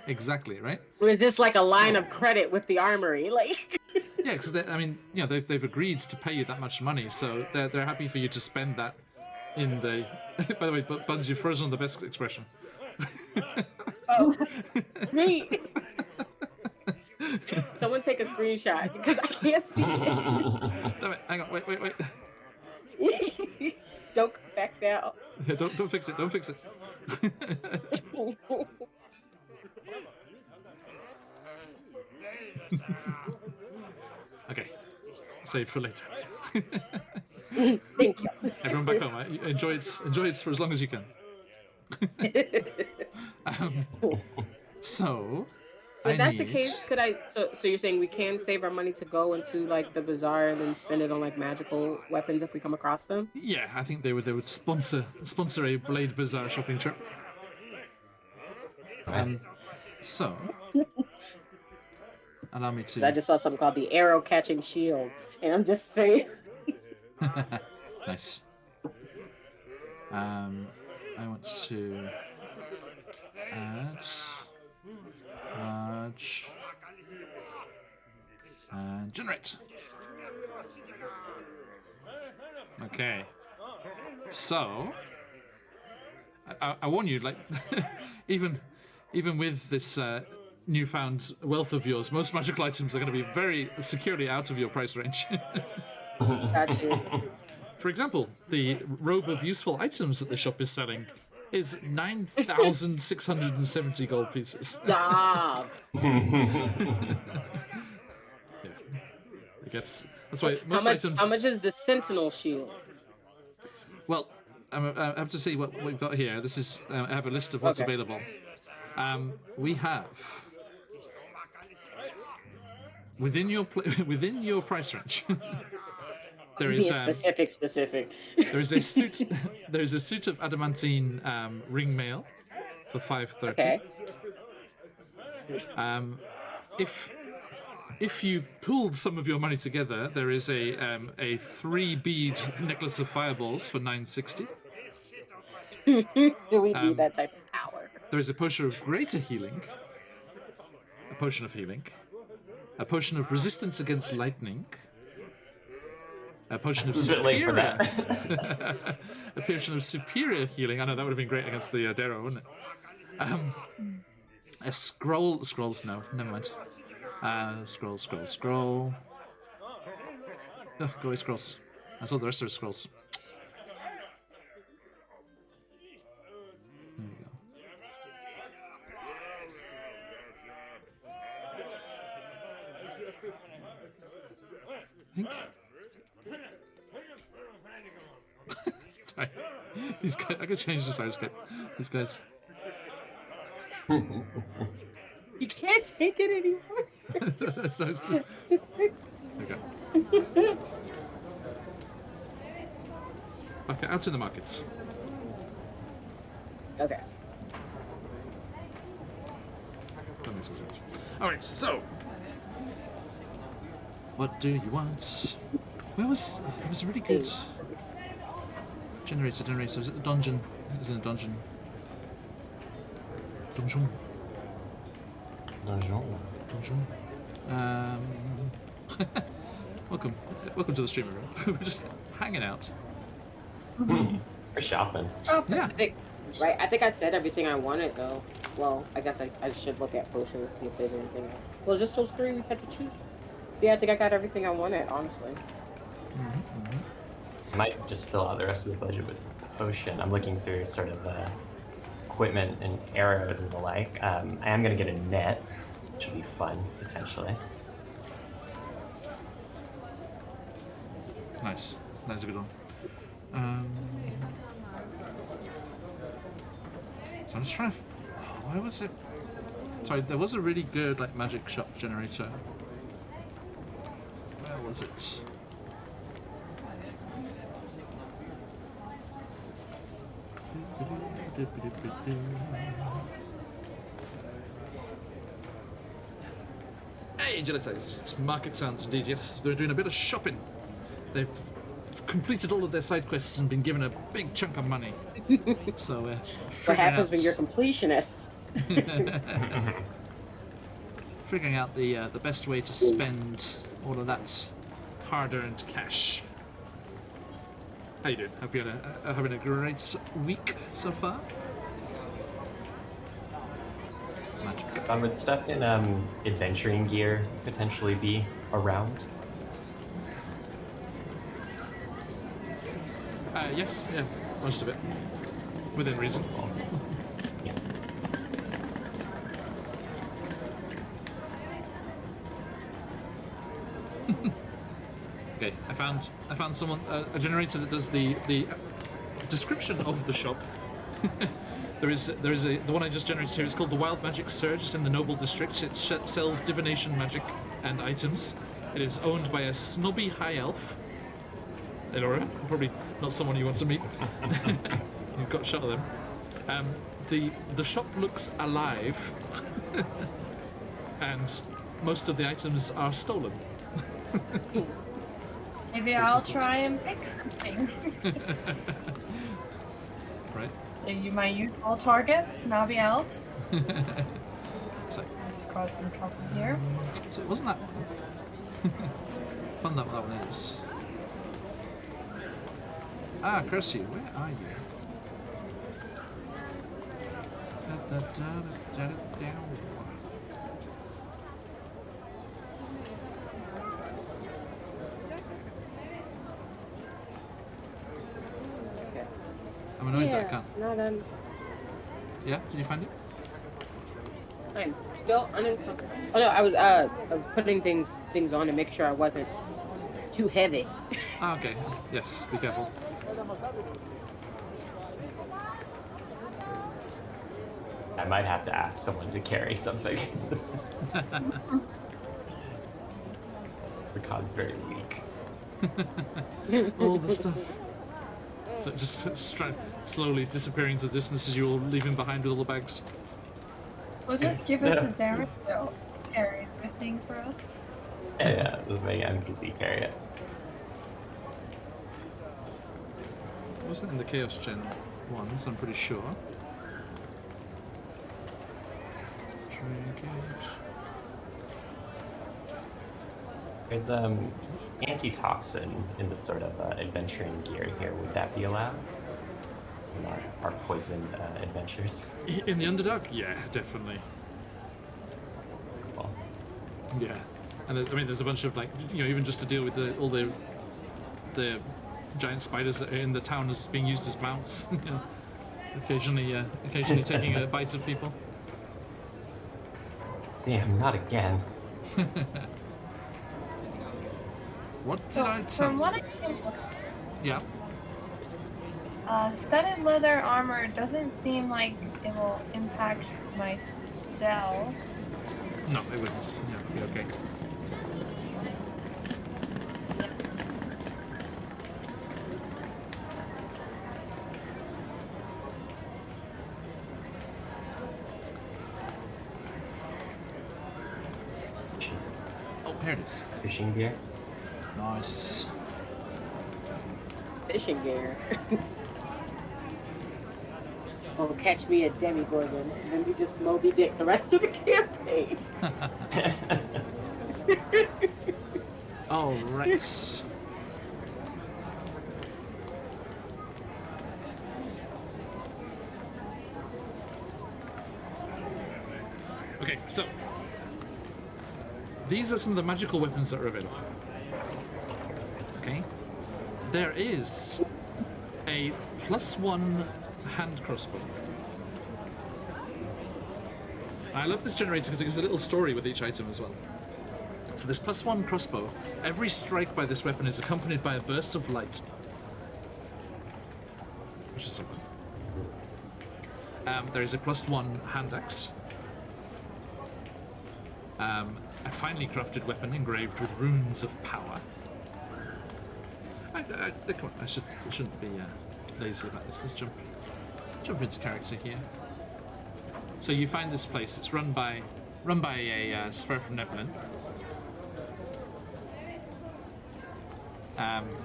Exactly, right? Or is this like a line of credit with the armory? Like Yeah, because they've agreed to pay you that much money, so they're happy for you to spend that in the. By the way, Buns, you frozen on the best expression. oh great. Someone take a screenshot because I can't see it. Damn it! Hang on, wait. Don't back down. Yeah, don't fix it. Don't fix it. Okay, save for later. Thank you. Everyone back home, right? Enjoy it for as long as you can. So, If that's the case, could I? So you're saying we can save our money to go into like the bazaar and then spend it on like magical weapons if we come across them? Yeah, I think they would sponsor a Blade Bazaar shopping trip. So, allow me to. I just saw something called the arrow catching shield, and I'm just saying. Nice. I want to add large and generate. Okay. So, I warn you, like, even with this newfound wealth of yours, most magical items are going to be very securely out of your price range. Got you. For example, the robe of useful items that the shop is selling is 9,670 gold pieces. Stop. Yeah. I guess that's why most items. How much is the Sentinel shield? Well, I have to see what we've got here. This is I have a list of what's Okay. available. We have within your price range. There is Being specific. there is a suit. There is a suit of adamantine ring mail for 530. Okay. If you pooled some of your money together, there is a 3-bead necklace of fireballs for 960. Do we need that type of power? There is a potion of greater healing. A potion of healing. A potion of resistance against lightning. A potion of It's a bit late for superior. that. A potion of superior healing. I know that would have been great against the Darrow, wouldn't it? A scroll. Scrolls. No, never mind. Scroll. Oh, go away, scrolls. That's all the rest of the scrolls. There we go. I think. Sorry. These guys. I could change the size script. These guys. You can't take it anymore. There we go. Okay, out to the markets. Okay. That makes more sense. Alright, so. What do you want? It was really good. Generator. Is it the dungeon? It's in a dungeon. Dungeon. Welcome to the streamer room. We're just hanging out. We're shopping. Yeah. I think I said everything I wanted, though. Well, I guess I should look at potions and see if there's anything else. Well, just those three we had to choose. So yeah, I think I got everything I wanted, honestly. I might just fill out the rest of the budget with potion. I'm looking through sort of equipment and arrows and the like. I am going to get a net, which will be fun, potentially. Nice. That's a good one. So I'm just trying to. Why was it? Sorry, there was a really good like magic shop generator. Where was it? Hey, Gelatites! Market sounds indeed, yes. They're doing a bit of shopping. They've completed all of their side quests and been given a big chunk of money. So, What happens when you're completionists? figuring out the best way to spend all of that hard-earned cash. How you doing? Hope you're having a great week so far. Magic. Would stuff in adventuring gear potentially be around? Yes, yeah, most of it. Within reason. Yeah. Okay, I found someone a generator that does the description of the shop. there is the one I just generated here is called the Wild Magic Surge. It's in the Noble District. It sells divination magic and items. It is owned by a snobby high elf. Elora, probably not someone you want to meet. You've got a shot of them. The shop looks alive, and most of the items are stolen. Maybe I'll try and pick something. Right. You might use all targets, snobby elves. So, Cause some trouble here. so it wasn't that one. Fun that one is. Ah, Kersey, where are you? I'm annoyed that I can't. No, then Yeah, did you find it? I'm still uncomfortable. Oh no, I was putting things on to make sure I wasn't too heavy. Ah, okay. Yes, be careful. I might have to ask someone to carry something. The con's very weak. All the stuff. So just try slowly disappearing into the distance as you all leave him behind with all the bags. We'll just give it to Darren to carry everything for us. Yeah, the main NPC carry it. It wasn't in the Chaos Gen ones, I'm pretty sure. Trinket. There's antitoxin in the sort of adventuring gear here. Would that be allowed? In our poisoned adventures. In the Underdark? Yeah, definitely. Well, Yeah. And I mean, there's a bunch of like, you know, even just to deal with all the giant spiders that are in the town as being used as mounts. You know, occasionally taking a bite of people. damn, not again. What did So, I tell from you? what I can look, Yeah. studded leather armor doesn't seem like it will impact my spells. No, it wouldn't. Yeah, it'd be okay. Oh, here it is. Fishing gear. Nice. Fishing gear. Oh, catch me a Demigorgon, and then we just Moby Dick the rest of the campaign. All right. Okay, so these are some of the magical weapons that are available. Okay, there is a +1 hand crossbow. I love this generator because it gives a little story with each item as well. So this +1 crossbow, every strike by this weapon is accompanied by a burst of light. Which is so cool. There is a +1 hand axe. A finely crafted weapon engraved with runes of power. Come on, I shouldn't be lazy about this. Let's jump into character here. So you find this place. It's run by a sphere from Neverland,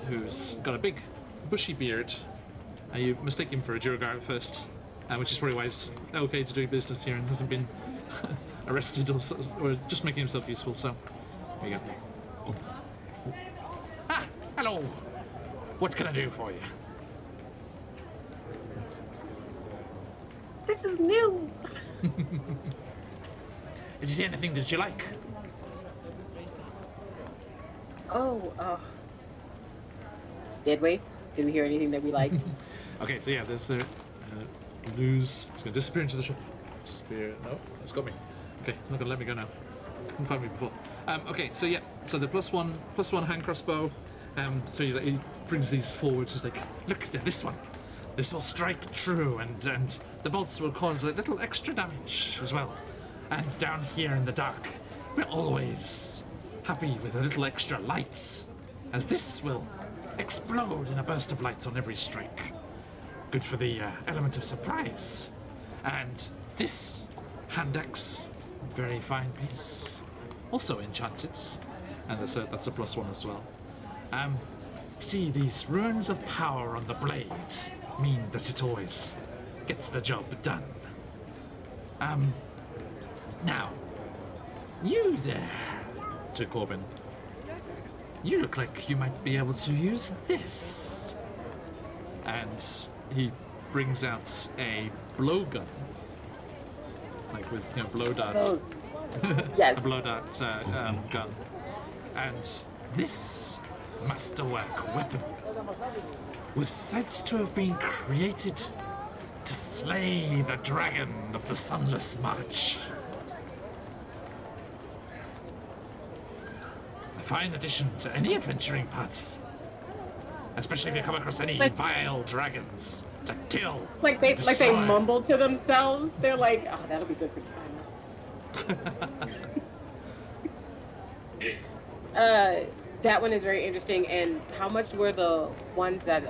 who's got a big bushy beard. You mistake him for a Jurgar at first, which is probably why he's okay to do business here and hasn't been arrested or just making himself useful. So there you go. Oh. Ah, hello. What can I do for you? This is new. Is there anything that you like? Did we? Did we hear anything that we liked? Okay, so yeah, there's the lose. It's gonna disappear into the shop. Disappear. No, it's got me. Okay, it's not gonna let me go now. Couldn't find me before. Okay, so yeah, so the +1 hand crossbow. So he brings these forward. He's like, look, this one. This will strike true, and the bolts will cause a little extra damage as well. And down here in the dark, we're always happy with a little extra light, as this will explode in a burst of light on every strike. Good for the element of surprise. And this hand axe, very fine piece, also enchanted, and that's a +1 as well. See, these runes of power on the blade mean that it always gets the job done. Now, you there, to Corbin, you look like you might be able to use this. And he brings out a blowgun, like with blow darts. Yes. A blow dart gun. And this masterwork weapon was said to have been created to slay the dragon of the Sunless March. A fine addition to any adventuring party, especially if you come across any vile dragons to kill. Like they destroy. mumble to themselves. They're like, oh, that'll be good for timeouts. That one is very interesting. And how much were the ones that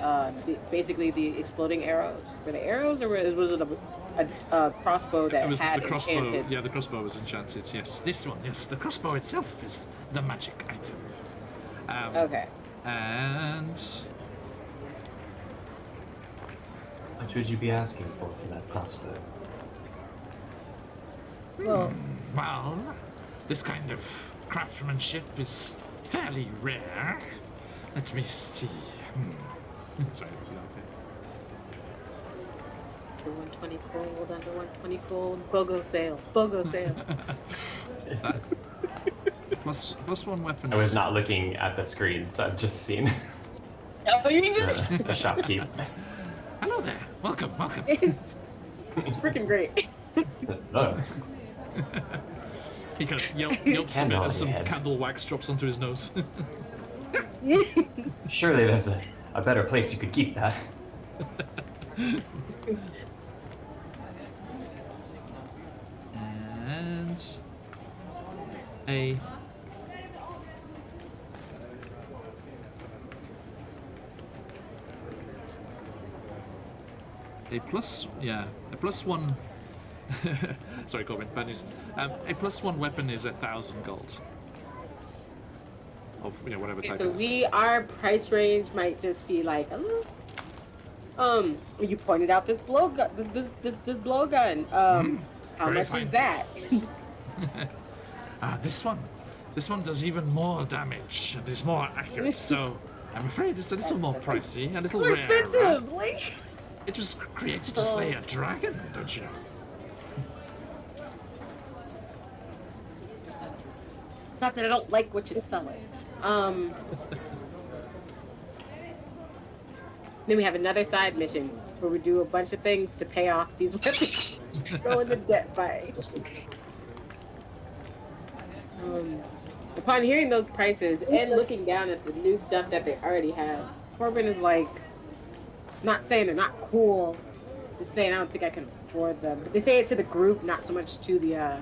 basically the exploding arrows? Were the arrows, or was it a crossbow that It was had the crossbow. enchanted? Yeah, the crossbow was enchanted. Yes, this one. Yes, the crossbow itself is the magic item. Okay. And What would you be asking for that crossbow? Well, well, this kind of craftsmanship is fairly rare. Let me see. Sorry. under 120 gold, under 120 gold, BOGO sale, BOGO sale. +1 weapon. I was not looking at the screen, so I've just seen Oh, you just the shopkeep. Hello there. Welcome. it's freaking great. Oh, He kind of yelps a bit Candle as some on your head. candle wax drops onto his nose. surely there's a better place you could keep that. And a +1. Sorry, Corbin, bad news. A +1 weapon is 1,000 gold. Of whatever type So it is. our price range might just be like a little. You pointed out this blow gun. This blow gun. How Very much fine is that? piece. This one. This one does even more damage and is more accurate, so I'm afraid it's a little more pricey, a little More rarer. expensive, like. It was created to slay a dragon, don't you know? It's not that I don't like what you're selling. Then we have another side mission where we do a bunch of things to pay off these weapons. Go into debt by. Upon hearing those prices and looking down at the new stuff that they already have, Corbin is like, not saying they're not cool, just saying I don't think I can afford them. But they say it to the group, not so much to the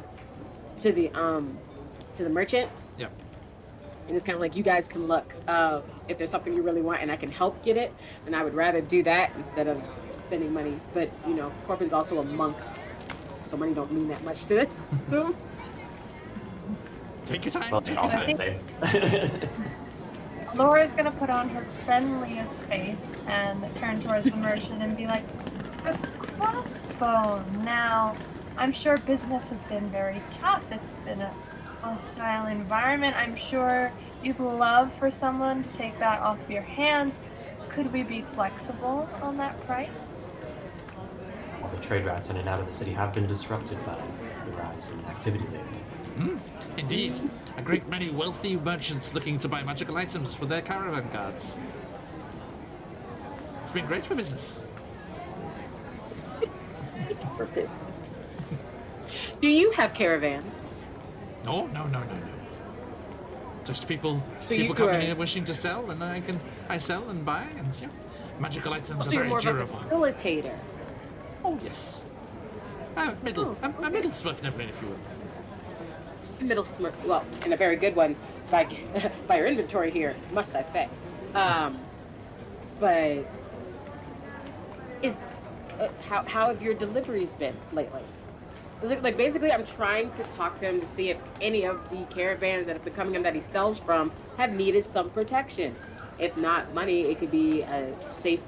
merchant. Yeah. And it's kind of like, you guys can look if there's something you really want and I can help get it, and I would rather do that instead of spending money. But you know, Corbin's also a monk, so money don't mean that much to them. Take your time. Well, Take I'll your time. say. Laura's gonna put on her friendliest face and turn towards the merchant and be like, "A crossbow. Now, I'm sure business has been very tough. It's been a hostile environment. I'm sure you'd love for someone to take that off your hands. Could we be flexible on that price?" Well, the trade routes in and out of the city have been disrupted by the rise in activity lately. Indeed, a great many wealthy merchants looking to buy magical items for their caravan guards. It's been great for business. For business. Do you have caravans? No. Just people So you coming are- here wishing to sell, and I sell and buy, and yeah, magical items So are you're very more of a durable. facilitator. Oh yes, a middle swift nibbler, if you will. Middle smirk, well, and a very good one by by your inventory here, must I say. But is how have your deliveries been lately? Like basically, I'm trying to talk to him to see if any of the caravans that have been coming in that he sells from have needed some protection. If not money, it could be a safe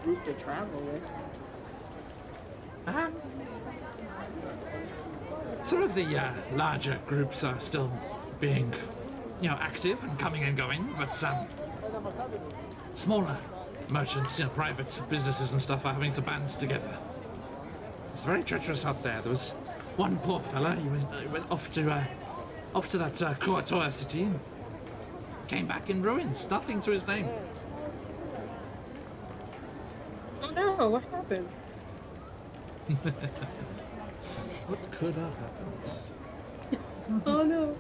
route to travel with. Some of the larger groups are still being, active and coming and going, but some smaller merchants, private businesses and stuff are having to band together. It's very treacherous out there. There was one poor fella. He went off to that Kuatoa city and came back in ruins. Nothing to his name. Oh no! What happened? What could have happened? Oh no!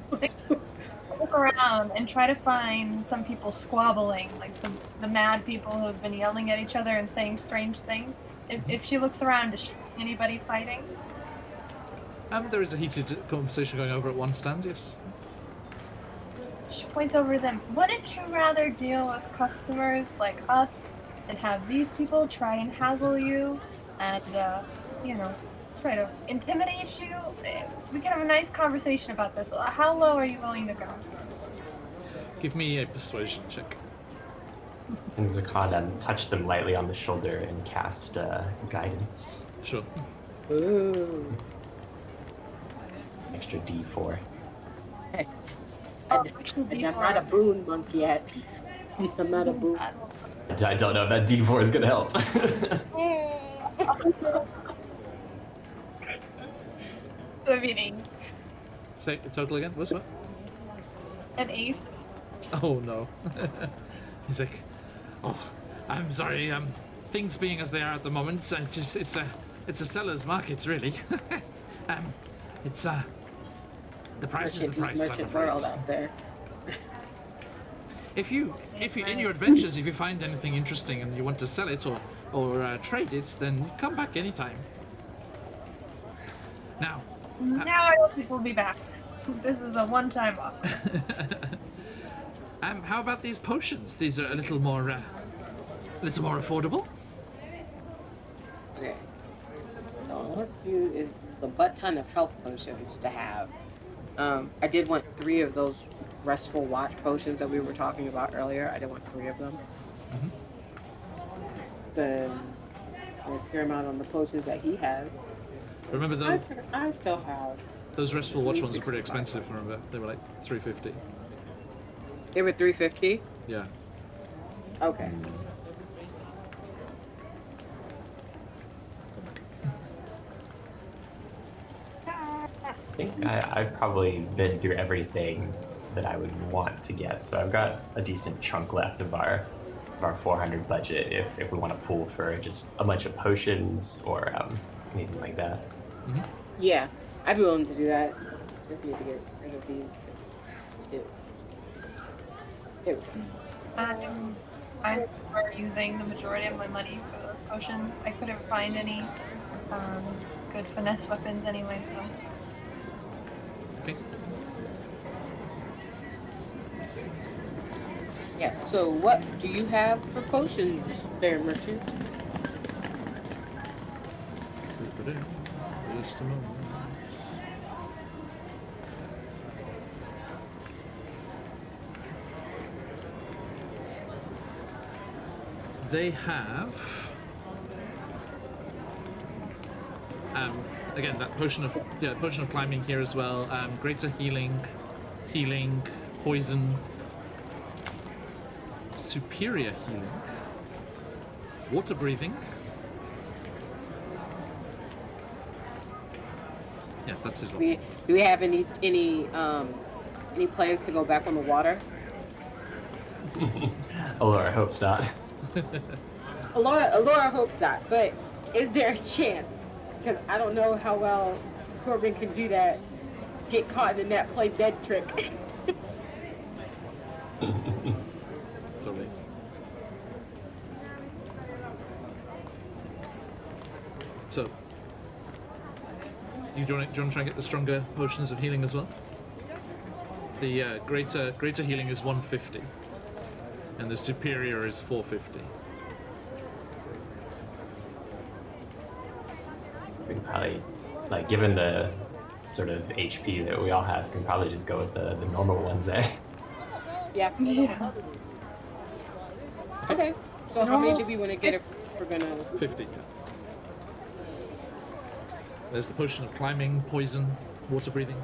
Look around and try to find some people squabbling, like the mad people who have been yelling at each other and saying strange things. If she looks around, does she see anybody fighting? There is a heated conversation going over at one stand, yes. She points over to them. Wouldn't you rather deal with customers like us and have these people try and haggle you and, try to intimidate you? We can have a nice conversation about this. How low are you willing to go? Give me a persuasion check. And Zakan touched them lightly on the shoulder and cast guidance. Sure. Ooh. Extra D4. Oh, I'm not a boon monk yet. I'm not a boon. I don't know if that D4 is gonna help. The meaning. Say the total again. What's what? An 8. Oh no. He's like, oh, I'm sorry. Things being as they are at the moment, it's a seller's market, really. It's the price is the price. I'm Merchant afraid. world out there. If you in your adventures, if you find anything interesting and you want to sell it or trade it, then come back anytime. Now, Now I don't think we'll be back. This is a one-time offer. how about these potions? These are a little more affordable. Okay. So let's do is the butt ton of health potions to have. I did want 3 of those restful watch potions that we were talking about earlier. I did want 3 of them. then there's a fair amount on the potions that he has. Remember though, I still have. those restful watch ones are pretty 65. expensive. Remember, they were like 350. They were 350. Yeah. Okay. I think I've probably been through everything that I would want to get, so I've got a decent chunk left of our 400 budget if we want to pool for just a bunch of potions or anything like that. Mm-hmm. Yeah, I'd be willing to do that. Just need to get rid of these. I'm for using the majority of my money for those potions. I couldn't find any good finesse weapons anyway, so. Okay. Yeah. So what do you have for potions, there, merchant? Just a moment. They have again that potion of climbing here as well. Greater healing, poison, superior healing, water breathing. Yeah, that's his level. Do we have any plans to go back on the water? Allura hopes not. Allura hopes not, but is there a chance? Because I don't know how well Corbin can do that. Get caught in the net, play dead trick. Totally. So, do you want to try and get the stronger potions of healing as well? The greater healing is 150, and the superior is 450. We can probably, like, given the sort of HP that we all have, can probably just go with the normal ones, eh? Yeah. Yeah. Okay. So how many do we want to get if we're gonna? 50. There's the potion of climbing, poison, water breathing.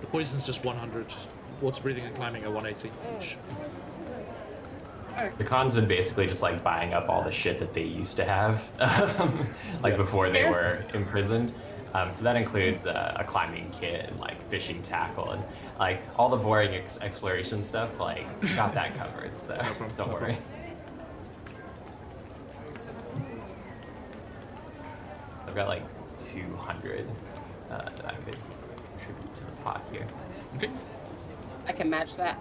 The poison's just 100. Water breathing and climbing are 180 each. The con's been basically just like buying up all the shit that they used to have, like before they were imprisoned. So that includes a climbing kit and like fishing tackle and like all the boring exploration stuff. Like got that covered, so don't worry. I've got like 200 that I could contribute to the pot here. Okay. I can match that.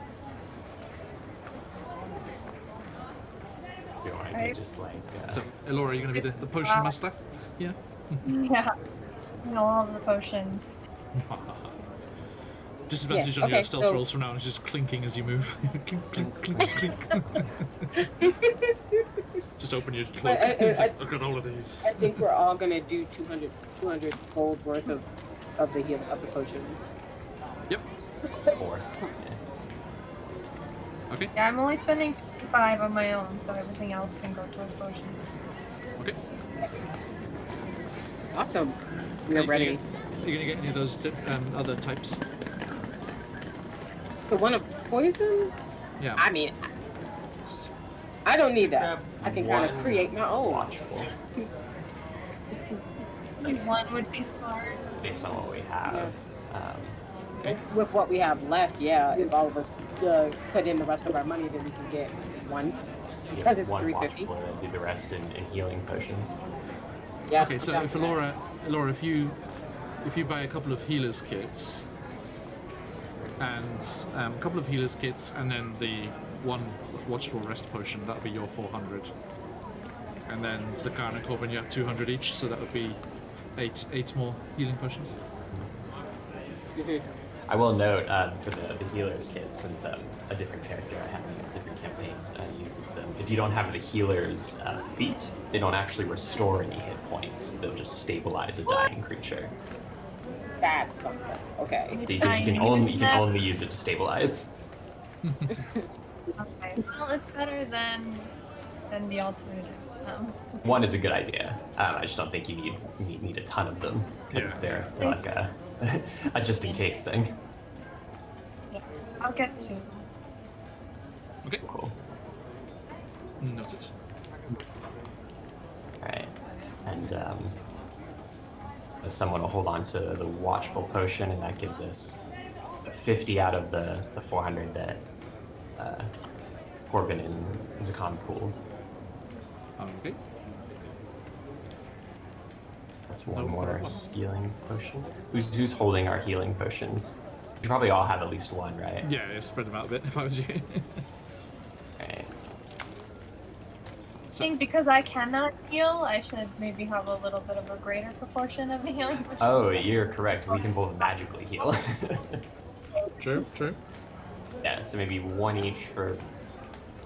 You know, I could just like. So, Elora, are you going to be the potion master? Yeah. Yeah. And all of the potions. Disadvantage Yeah, on your okay, stealth so- rolls from now on is just clinking as you move. Clink, clink, clink, clink. Just open your cloak. It's like, look at all of these. I think we're all gonna do 200 gold worth of the potions. Yep. 4. Okay. Yeah, I'm only spending 55 on my own, so everything else can go towards potions. Okay. Awesome. We are ready. You're going to get any of those other types? The one of poison? Yeah. I mean, I don't need that. Grab I can kind of one create my own. Watchful, One would be smart. based on what we have. Okay. With what we have left, yeah. If all of us put in the rest of our money, then we can get one. You Because have it's one 350. Watchful and do the rest in healing potions. Yeah. Okay, so if Elora, if you buy a couple of healers kits and a couple of healers kits and then the one watchful rest potion, that would be your 400. And then Zakar and Corbin, you have 200 each, so that would be eight more healing potions. Mhm. I will note for the healer's kit, since a different character I have in a different campaign uses them. If you don't have the healer's feat, they don't actually restore any hit points. They'll just stabilize a dying creature. That's something. Okay. So you can only use it to stabilize. Okay. Well, it's better than than the alternative. One is a good idea. I just don't think you need a ton of them because Yeah. they're like a just in case thing. Yeah, I'll get to. Okay. Cool. Noted. All right, and if someone will hold on to the watchful potion, and that gives us 50 out of the 400 that Corbin and Zakan pooled. Okay. That's one No more problem. healing potion. Who's holding our healing potions? You probably all have at least one, right? Yeah, spread them out a bit if I was you. Right. I think because I cannot heal, I should maybe have a little bit of a greater proportion of the healing. potions. Oh, you're correct. We can both magically heal. True. Yeah, so maybe one each for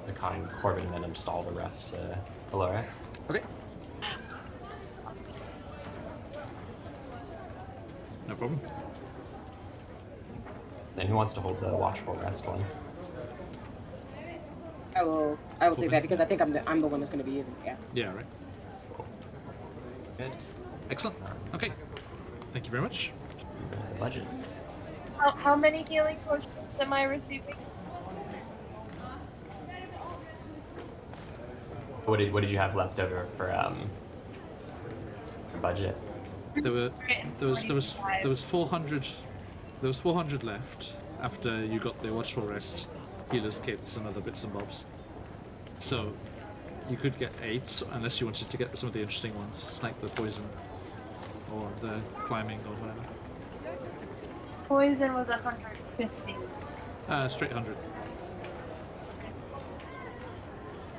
Zakan and Corbin, and then just all the rest to Alora. Okay. No problem. Then who wants to hold the watchful rest one? I will take that because I think I'm the one that's going to be using it. Yeah. Yeah, right. Good. Excellent. Okay. Thank you very much. The budget. How many healing potions am I receiving? What did you have left over for budget? There was 145. 400. There was 400 left after you got the watchful rest, healers kits, and other bits and bobs. So you could get 8 unless you wanted to get some of the interesting ones, like the poison or the climbing or whatever. Poison was 150. Straight 100.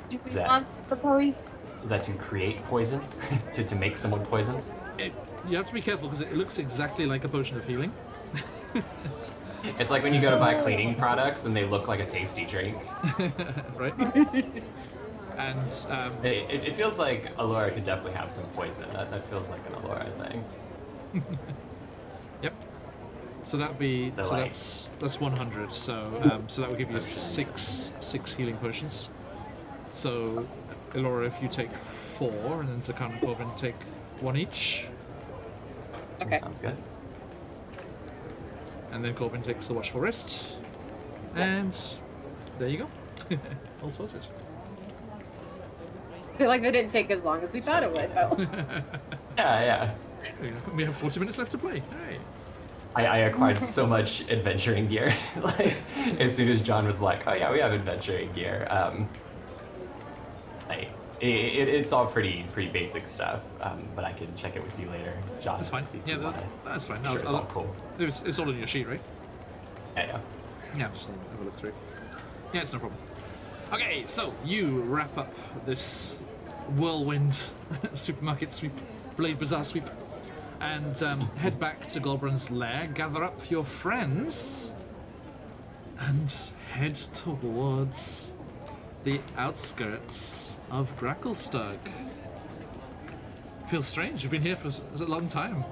Do we Is that- want the poison? Is that to create poison? to make someone poisoned? You have to be careful because it looks exactly like a potion of healing. It's like when you go to buy cleaning products and they look like a tasty drink. Right? And It feels like Alora could definitely have some poison. That feels like an Alora thing. yep. So that'd be The so light. that's 100. So that would give you six healing potions. So Elora, if you take 4, and then Zakan and Corbin take 1 each, Okay. Sounds good. and then Corbin takes the watchful rest, and there you go. All sorted. I feel like they didn't take as long as we thought it would. Though. Yeah. There you go. We have 40 minutes left to play. Hey. I acquired so much adventuring gear. Like as soon as John was like, "Oh yeah, we have adventuring gear," it's all pretty basic stuff. But I can check it with you later, John. That's fine. if Yeah, you wanna. that's fine. Sure, it's all cool. It's all on your sheet, right? Yeah. Yeah, just have a look through. Yeah, it's no problem. Okay, so you wrap up this whirlwind supermarket sweep, Blade Bazaar sweep, and head back to Golbrun's lair, gather up your friends, and head towards the outskirts of Gracklestug. Feels strange. You've been here for a long time.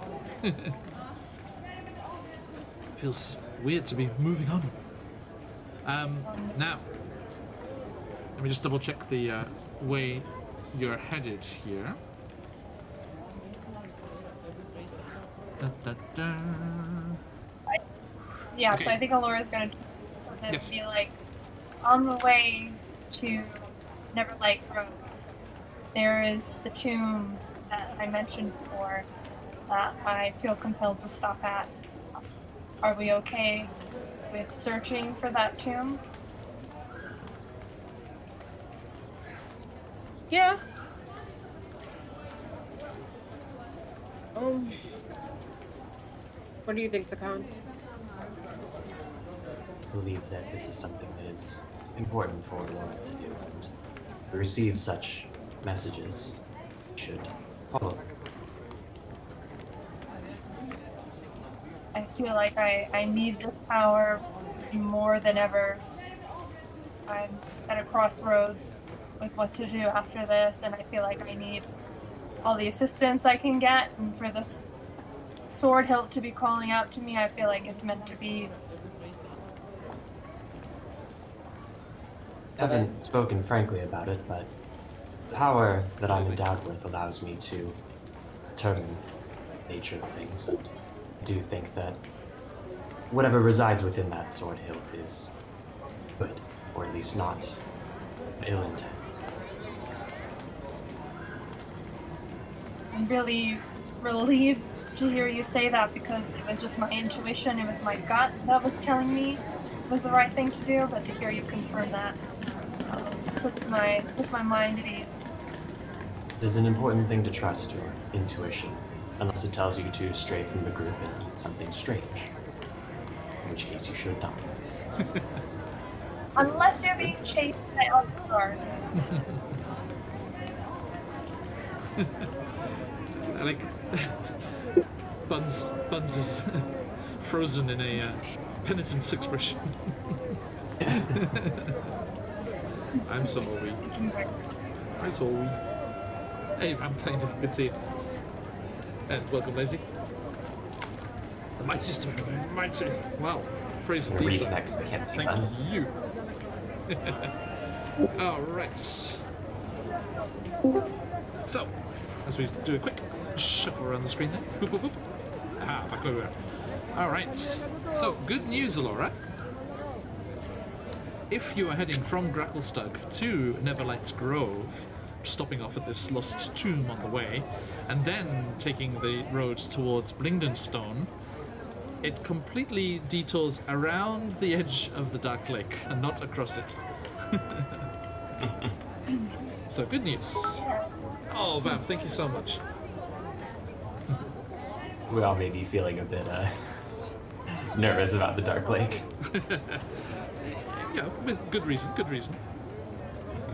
Feels weird to be moving on. Now, let me just double check the way you're headed here. Da, da, da. Yeah, Okay. so I think Alora's gonna Yes. be like, on the way to Neverlight Road, there is the tomb that I mentioned before that I feel compelled to stop at. Are we okay with searching for that tomb? Yeah. What do you think, Sakan? I believe that this is something that is important for Laura to do, and to receive such messages should follow. I feel like I need this power more than ever. I'm at a crossroads with what to do after this, and I feel like I need all the assistance I can get, and for this sword hilt to be calling out to me, I feel like it's meant to be. I haven't spoken frankly about it, but The power that I'm endowed with allows me to determine the nature of things, and I do think that whatever resides within that sword hilt is good, or at least not ill intent. I'm really relieved to hear you say that because it was just my intuition, it was my gut that was telling me it was the right thing to do, but to hear you confirm that puts my mind at ease. It is an important thing to trust your intuition, unless it tells you to stray from the group and eat something strange, in which case you should not. Unless you're being chased by other guards. I like Buns is frozen in a penitence expression. I'm sorry. I'm sorry. Hey, I'm playing. Good to see you. And welcome, Lazy. The mighty storm, mighty. Wow, praise and deeds. Reconnects the can't see Thank buns. you. All right. So, as we do a quick shuffle around the screen there. Boop, boop, boop. Aha, back over. All right. So, good news, Alora. If you are heading from Gracklestug to Neverlight Grove, stopping off at this lost tomb on the way, and then taking the road towards Blingdenstone, it completely detours around the edge of the Dark Lake and not across it. So, good news. Oh, Vam, thank you so much. We all may be feeling a bit nervous about the Dark Lake. Yeah, with good reason, good reason.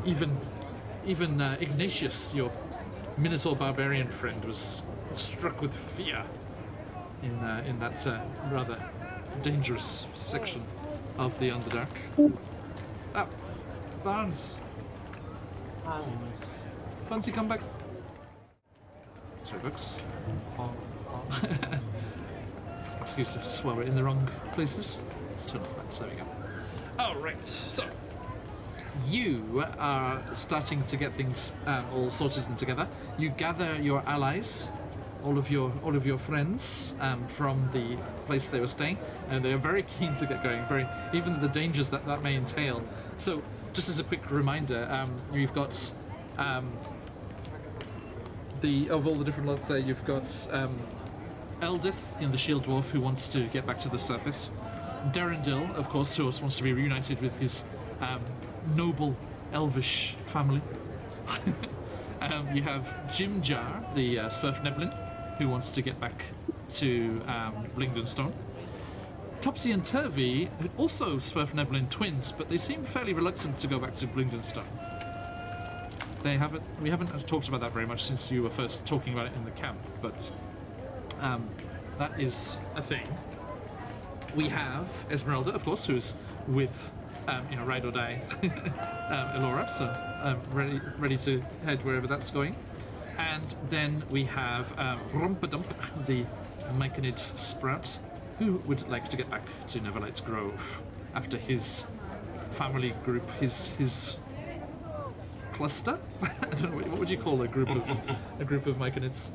Even Ignatius, your Minotaur barbarian friend, was struck with fear in that rather dangerous section of the Underdark. Ah, Barnes. Bunsy, come back. Sorry, folks. Excuse us while we're in the wrong places. Let's turn off that. There we go. All right. So you are starting to get things all sorted and together. You gather your allies, all of your friends from the place they were staying, and they are very keen to get going. Even the dangers that may entail. So, just as a quick reminder, you've got of all the different lots there. You've got Eldith, the Shield Dwarf, who wants to get back to the surface. Darendil, of course, who also wants to be reunited with his noble elvish family. You have Jim Jar, the Sverfneblin, who wants to get back to Blingdenstone. Topsy and Turvy, also Sverfneblin twins, but they seem fairly reluctant to go back to Blingdenstone. We haven't talked about that very much since you were first talking about it in the camp, but that is a thing. We have Esmeralda, of course, who's with Ride or Die Elora, so ready to head wherever that's going. And then we have Rumpadump, the Myconid Sprout, who would like to get back to Neverlight Grove after his family group, his cluster. I don't know what would you call a group of Myconids.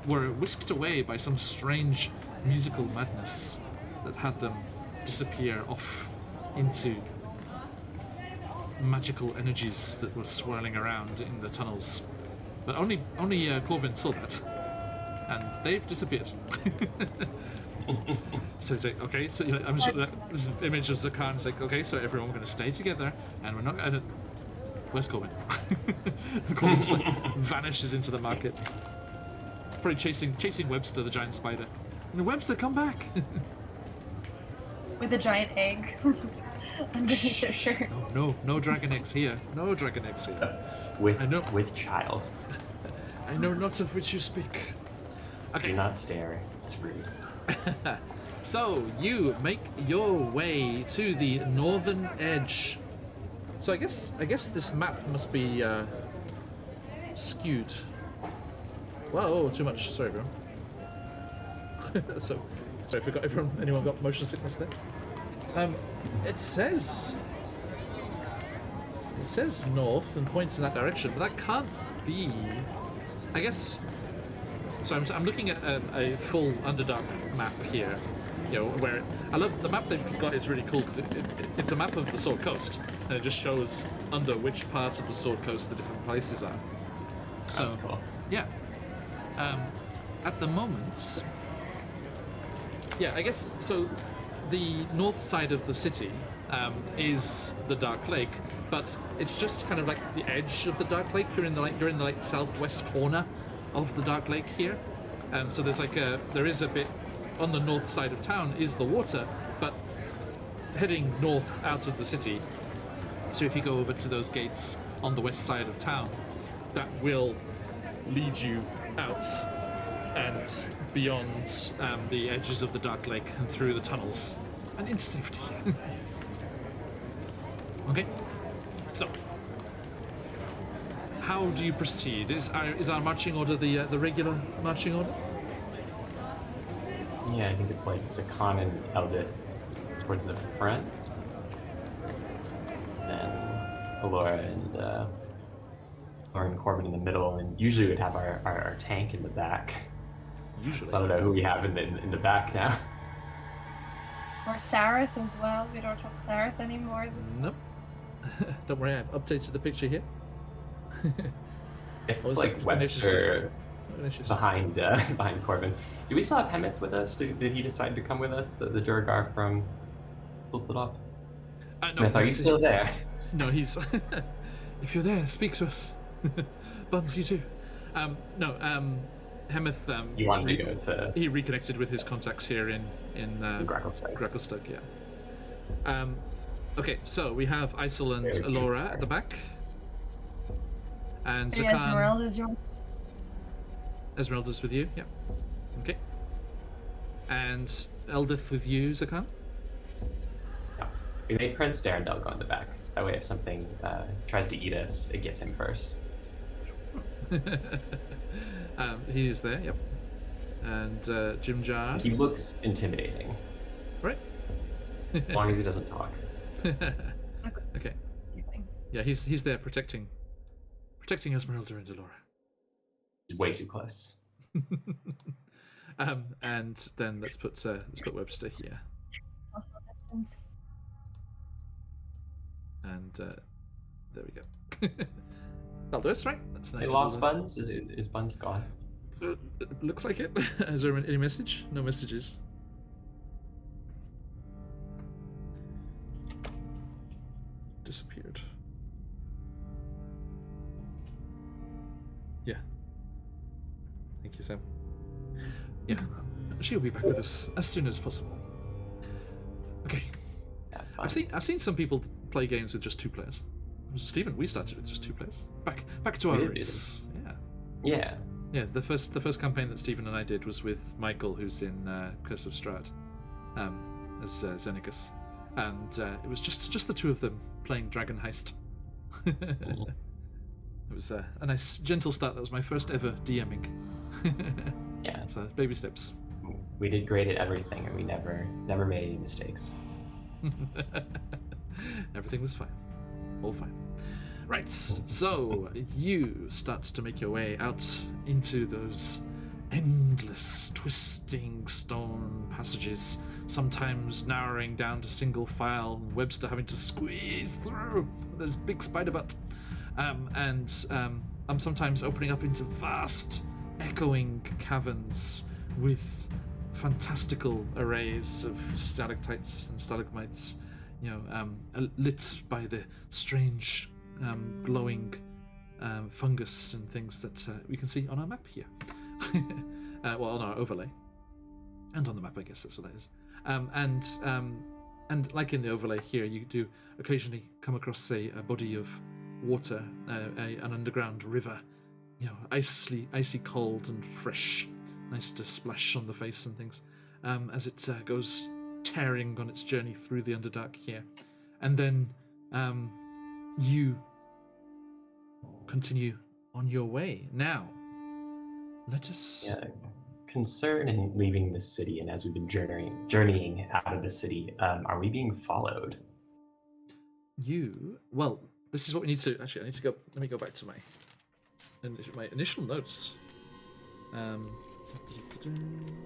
Were whisked away by some strange musical madness that had them disappear off into magical energies that were swirling around in the tunnels. But only Corbin saw that, and they've disappeared. So he's like, okay, so I'm sure that this image of Zakan is like, okay, so everyone we're going to stay together, and we're not going to. Where's Corbin? Corbin just vanishes into the market. Probably chasing Webster, the giant spider. And Webster, come back! With a giant egg underneath their shirt. No dragon eggs here. No dragon eggs here. With child. I know not of which you speak. Okay. Do not stare. It's rude. So you make your way to the northern edge. So I guess this map must be skewed. Whoa, too much. Sorry, everyone. Sorry, I forgot anyone got motion sickness there? It says it says north and points in that direction, but that can't be. I guess. So I'm looking at a full Underdark map here. You know, where I love the map they've got is really cool because it's a map of the Sword Coast, and it just shows under which parts of the Sword Coast the different places are. So, That's cool. yeah. At the moment, yeah, I guess so. The north side of the city is the Dark Lake, but it's just kind of like the edge of the Dark Lake. You're in the southwest corner of the Dark Lake here. So there is a bit on the north side of town is the water, but heading north out of the city. So if you go over to those gates on the west side of town, that will lead you out and beyond the edges of the Dark Lake and through the tunnels and into safety. Okay, so how do you proceed? Is our marching order the regular marching order? Yeah, I think it's like Zakan and Eldith towards the front, then Alora and Corbin in the middle, and usually we'd have our tank in the back. Usually. So I don't know who we have in the back now. Or Sareth as well. We don't have Sareth anymore. Nope. Don't worry, I've updated the picture here. Guess Oh, it's is like it Webster Vinicius? behind Corbin. Do we still have Hemeth with us? Did he decide to come with us? The Durgar from Split It Up? No, Hemeth, are you still there? No, he's. If you're there, speak to us. Buns, you too. Hemeth. You wanted to go to He reconnected with his contacts here in Gracklestone. Gracklestone, yeah. Okay, so we have Isel and Alora at the back. And Hey, Zakan. Esmeralda joined. Esmeralda's with you, yeah. Okay. And Eldith with you, Zakan? Yeah. We made Prince Darendel go in the back. That way if something tries to eat us, it gets him first. He is there, yep. And Jim Jar. He looks intimidating, Right? as long as he doesn't talk. Okay. Yeah, he's there protecting Esmeralda and Alora. He's way too close. And then let's put Webster here. And there we go. That'll do us, right? That's nice. They lost Buns? Is Buns gone? Looks like it. Is there any message? No messages. Disappeared. Yeah. Thank you, Sam. Yeah. She'll be back with us as soon as possible. Okay. Yeah, I've seen some people play games with just 2 players. Stephen, we started with just 2 players. Back to our We roots. Yeah. Yeah. Yeah, the first campaign that Stephen and I did was with Michael, who's in Curse of Strahd, as Xenacus, and it was just the 2 of them playing Dragon Heist. It was a nice, gentle start. That was my first ever DMing. Yeah. So baby steps. We did great at everything, and we never made any mistakes. Everything was fine. All fine. Right, so you start to make your way out into those endless, twisting stone passages, sometimes narrowing down to single file, Webster having to squeeze through with his big spider butt, and I'm sometimes opening up into vast, echoing caverns with fantastical arrays of stalactites and stalagmites, lit by the strange glowing fungus and things that we can see on our map here. Well, on our overlay. And on the map, I guess that's what that is. And like in the overlay here, you do occasionally come across a body of water, an underground river, icy cold and fresh. Nice to splash on the face and things, as it goes tearing on its journey through the Underdark here. And then you continue on your way. Now, let us... Yeah. Concern in leaving the city, and as we've been journeying out of the city, are we being followed? Well, this is what we need to. Actually, I need to go. Let me go back to my initial notes. We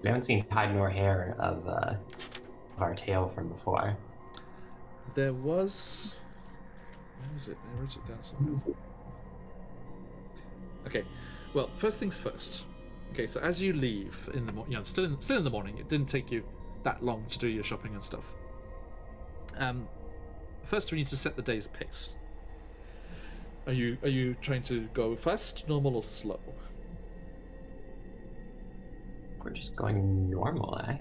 haven't seen hide nor hair of our tale from before. There was. Where is it? I wrote it down somewhere. Okay. Well, first things first. Okay, so as you leave in the morning, still in the morning. It didn't take you that long to do your shopping and stuff. First, we need to set the day's pace. Are you trying to go fast, normal, or slow? We're just going normal, eh?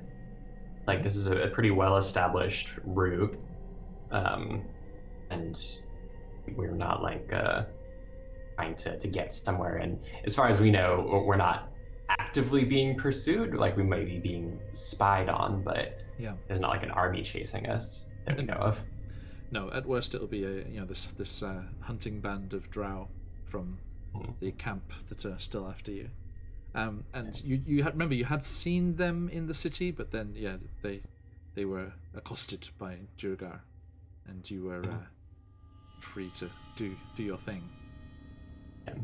Like, this is a pretty well-established route, and we're not like trying to get somewhere. And as far as we know, we're not actively being pursued. Like, we might be being spied on, but Yeah. there's not like an army chasing us that we know of. No, at worst it'll be this hunting band of drow from the camp that are still after you. And you had, remember, you had seen them in the city, but then they were accosted by Durgar, and you were free to do your thing. Yeah.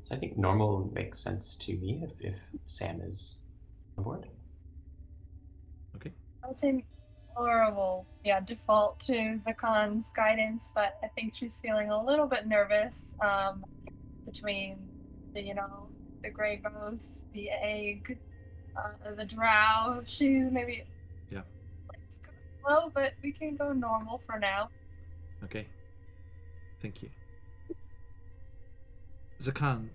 So I think normal makes sense to me if Sam is on board. Okay. I would say Laura will, default to Zakan's guidance, but I think she's feeling a little bit nervous between the gray ghost, the egg, the drow. She's maybe like to go slow, but we can go normal for now. Okay. Thank you. Zakan,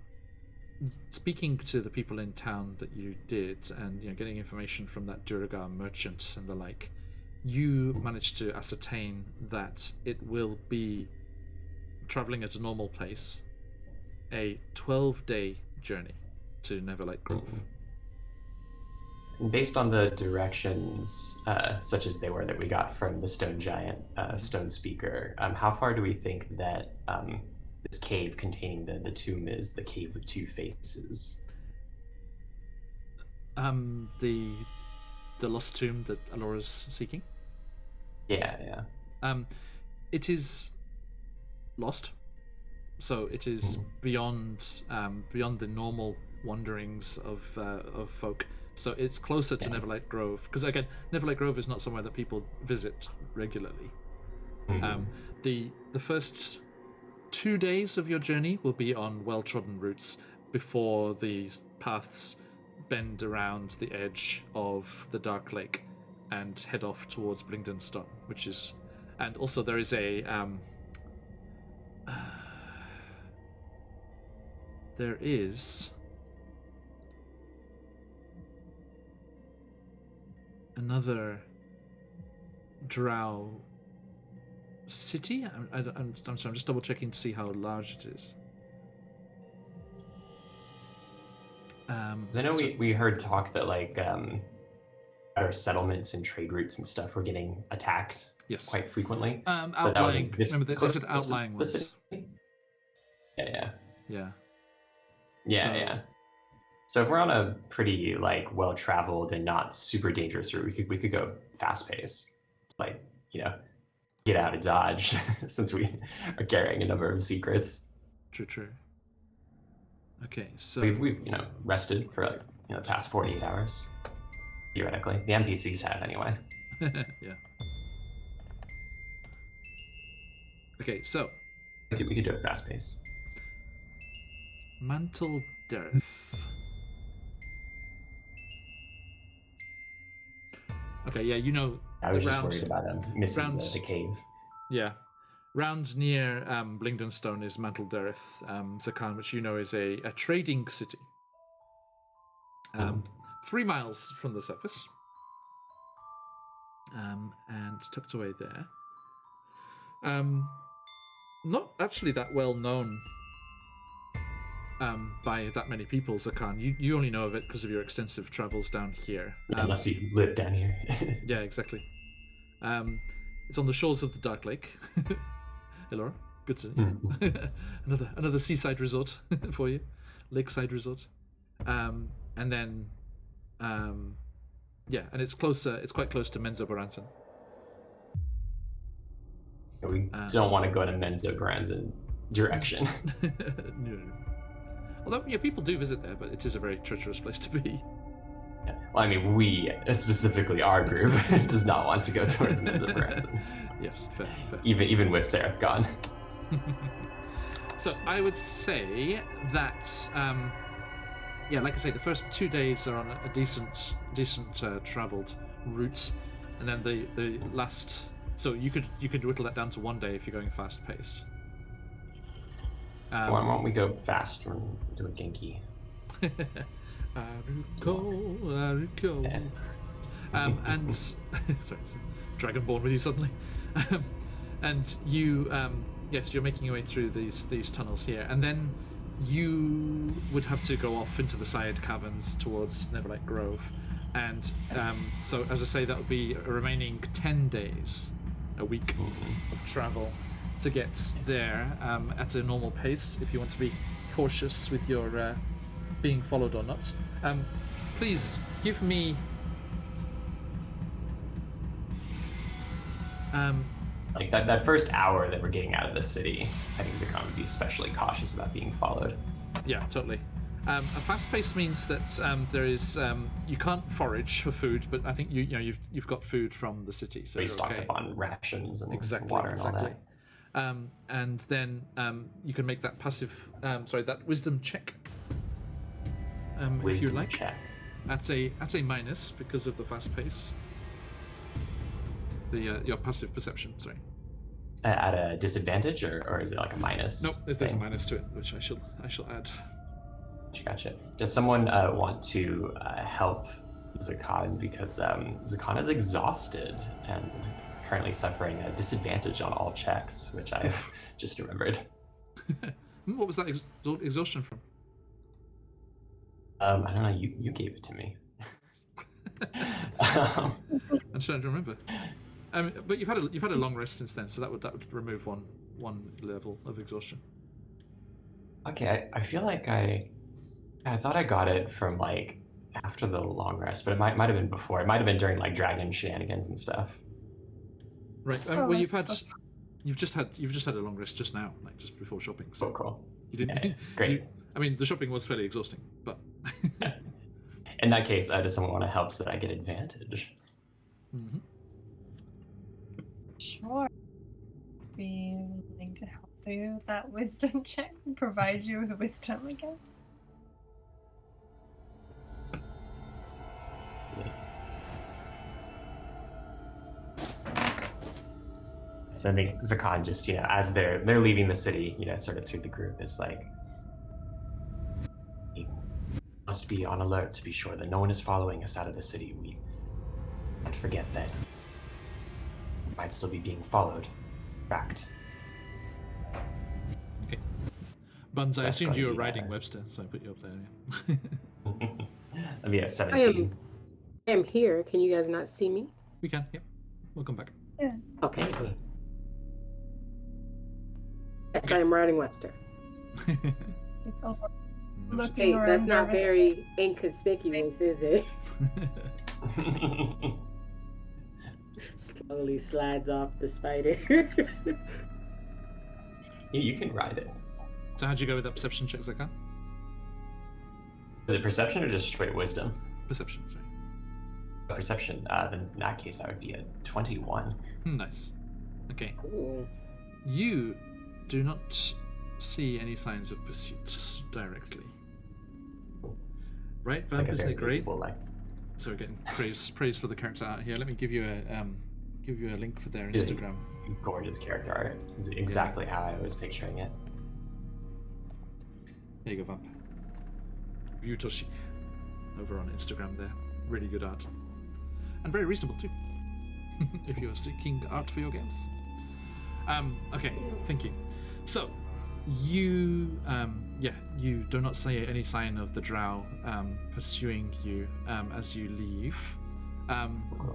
speaking to the people in town that you did, and getting information from that Durgar merchant and the like, you managed to ascertain that it will be traveling at a normal pace, a 12-day journey to Neverlight Grove. And based on the directions, such as they were that we got from the stone giant, stone speaker, how far do we think that this cave containing the tomb is the cave with two faces? The lost tomb that Alora's seeking? Yeah. It is lost, so it is beyond the normal wanderings of folk. So it's closer to Neverlight Grove, because again, Neverlight Grove is not somewhere that people visit regularly. The first 2 days of your journey will be on well-trodden routes before the paths bend around the edge of the Dark Lake and head off towards Blingden Stone, which is, and also there is there is another drow city. I'm sorry, I'm just double checking to see how large it is. I know we heard talk that like our settlements and trade routes and stuff were getting attacked quite frequently. Outlying. Remember, they said outlying ones. Yeah. So, So if we're on a pretty like well-traveled and not super dangerous route, we could go fast pace, like get out of Dodge, since we are carrying a number of secrets. True. Okay, so we've rested for like the past 48 hours, theoretically. The NPCs have anyway. yeah. Okay, so we could do a fast pace. Mantle Dereth. Okay, yeah, I was just worried about missing the cave. Yeah. Round near Blingden Stone is Mantle Dereth, Zakan, which is a trading city. 3 miles from the surface. And tucked away there. Not actually that well known by that many people, Zakan. You only know of it because of your extensive travels down here. Unless you live down here. Yeah, exactly. It's on the shores of the Dark Lake. Hey, Laura. Good to another seaside resort for you, lakeside resort. And then, and it's closer. It's quite close to Menzo Baranson. We don't want to go to Menzo Granzin direction. No. Although, yeah, people do visit there, but it is a very treacherous place to be. Yeah. Well, I mean, we, specifically our group, does not want to go towards Menzo Granzin. Yes, fair. Even with Seraph gone. So I would say that, yeah, like I say, the first 2 days are on a decent travelled route, and then the last. So you could whittle that down to 1 day if you're going fast pace. Why don't we go fast and do a Genki? Aruko. Yeah. And sorry, Dragonborn with you suddenly. And you, yes, you're making your way through these tunnels here, and then you would have to go off into the side caverns towards Neverlight Grove, and so as I say, that would be a remaining 10 days, a week of travel to get there at a normal pace. If you want to be cautious with your being followed or not, please give me. Like that first hour that we're getting out of the city, I think Zakhan would be especially cautious about being followed. Yeah, totally. A fast pace means that there is you can't forage for food, but I think you've got food from the city, so We you're stocked okay. up on rations and Exactly, water and all that. And then you can make that passive, that wisdom check. If Wisdom you like. check. At a minus because of the fast pace. Your passive perception, sorry. At a disadvantage, or is it like a minus? Nope, there's a thing? minus to it, which I shall add. Gotcha. Does someone want to help Zakhan, because Zakhan is exhausted and currently suffering a disadvantage on all checks, which I've just remembered. What was that exhaustion from? I don't know. You gave it to me. I'm trying to remember. But you've had a long rest since then, so that would remove one level of exhaustion. Okay, I feel like I thought I got it from like after the long rest, but it might have been before. It might have been during like dragon shenanigans and stuff. Right. Well, you've just had a long rest just now, like just before shopping. So Oh, cool. you didn't. Yeah, great. I mean, the shopping was fairly exhausting, but. In that case, does someone want to help so that I get advantage? Mm-hmm. Sure. Be willing to help you with that wisdom check and provide you with wisdom, I guess. So I think Zakhan just, as they're leaving the city, sort of to the group, is like, we must be on alert to be sure that no one is following us out of the city. We can't forget that we might still be being followed, tracked. Okay. Buns, I That's assumed gotta you were be riding better. Webster, so I put you up there. Yeah. Let me at 17. I am here. Can you guys not see me? We can. Yep. Welcome back. Okay. Yes, I am riding Webster. No Look- Hey, You're that's not nervous. very inconspicuous, is it? Slowly slides off the spider. You can ride it. So how'd you go with that perception check, Zakhan? Is it perception or just straight wisdom? Perception, sorry. Perception. Then in that case, I would be a 21. Nice. Okay. Ooh. You do not see any signs of pursuit directly. Right, Like Vamp, a isn't very it great? visible, like, So we're getting praise for the character art here. Let me give you a link for their Yeah. Instagram. gorgeous character art. Is exactly how I was picturing it. There you go, Vamp. Ryutoshi. Over on Instagram there. Really good art. And very reasonable too. If you're seeking art for your games. Okay, thank you. So, you do not see any sign of the drow pursuing you as you leave.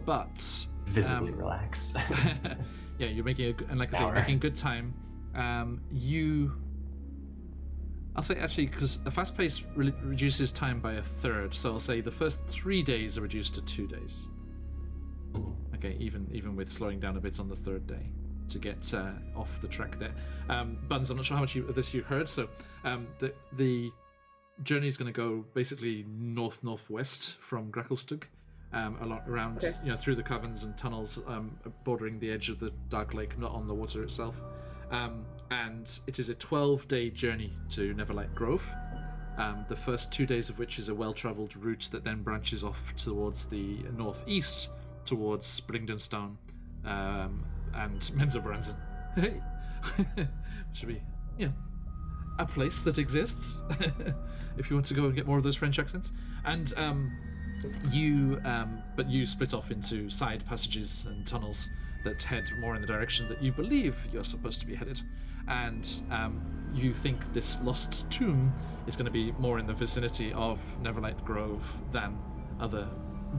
But Visibly relax. yeah, you're making you're making good time. I'll say actually, because a fast pace reduces time by a third, so I'll say the first 3 days are reduced to 2 days. Okay, even with slowing down a bit on the third day. to get off the track there. Buns, I'm not sure how much of this you heard. So the journey is going to go basically northwest from Gracklestug, around through the caverns and tunnels bordering the edge of the Dark Lake, not on the water itself. And it is a 12-day journey to Neverlight Grove. The first 2 days of which is a well-travelled route that then branches off towards the northeast, towards Blingdenstone and Menzoberranzan. Hey, should be a place that exists if you want to go and get more of those French accents. And but you split off into side passages and tunnels that head more in the direction that you believe you're supposed to be headed. And you think this lost tomb is going to be more in the vicinity of Neverlight Grove than other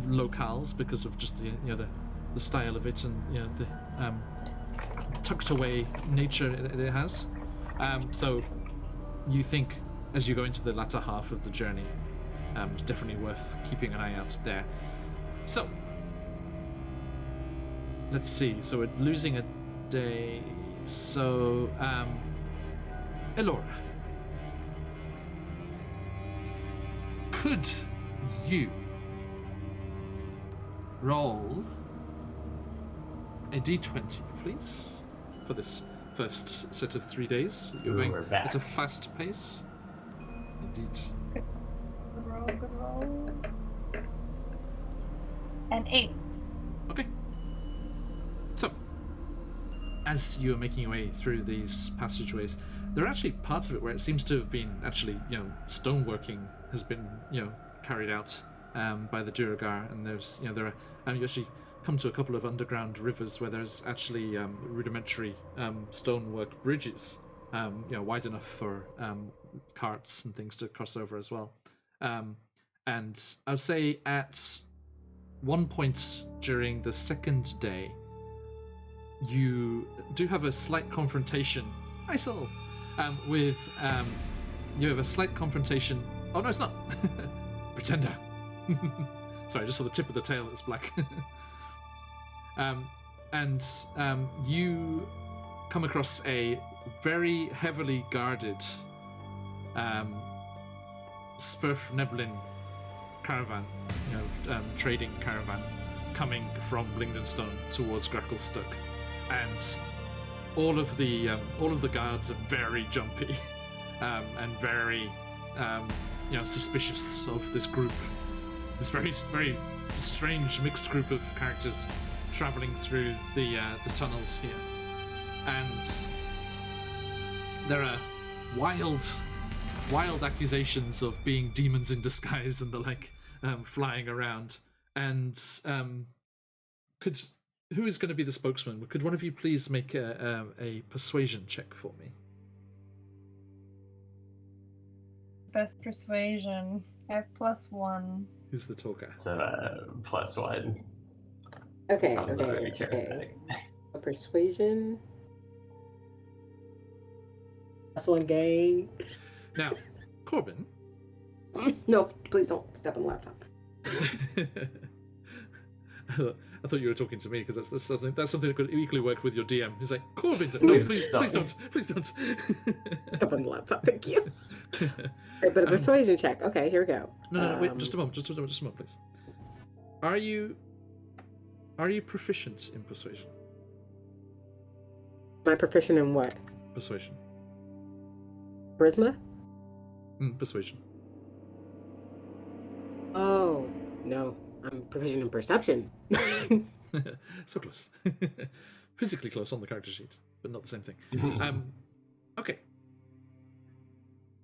locales because of just the style of it and the tucked away nature it has. So you think as you go into the latter half of the journey, it's definitely worth keeping an eye out there. So let's see. So we're losing a day. So, Elora, could you roll a d20, please, for this first set of 3 days? You're going at a fast pace. Indeed. Good roll. An 8. Okay. So, as you are making your way through these passageways, there are actually parts of it where it seems to have been actually, stoneworking has been, carried out by the Duragar, and there's, there are, you actually come to a couple of underground rivers where there's actually rudimentary stonework bridges, wide enough for carts and things to cross over as well. And I would say at one point during the second day, you do have a slight confrontation. Hi, Sol. You have a slight confrontation. Oh no, it's not. Pretender. Sorry, I just saw the tip of the tail. It was black. And you come across a very heavily guarded Sverfneblin caravan, trading caravan, coming from Blingdenstone towards Gracklestug, and all of the guards are very jumpy and very suspicious of this group, this very very strange mixed group of characters traveling through the tunnels here, and there are wild accusations of being demons in disguise and the like flying around. And who is going to be the spokesman? Could one of you please make a persuasion check for me? Best persuasion. I have +1. Who's the talker? So +1. Okay. Sounds very charismatic. A persuasion. +1 gang. Now, Corbin. No, please don't step on the laptop. I thought you were talking to me because that's something that could equally work with your DM. He's like, Corbin, no, please don't. Step on the laptop, thank you. Right, but a persuasion check. Okay, here we go. No, wait, just a moment, please. Are you proficient in persuasion? Am I proficient in what? Persuasion. Charisma? Persuasion. Oh, no. I'm proficient in perception. So close. Physically close on the character sheet, but not the same thing. Okay.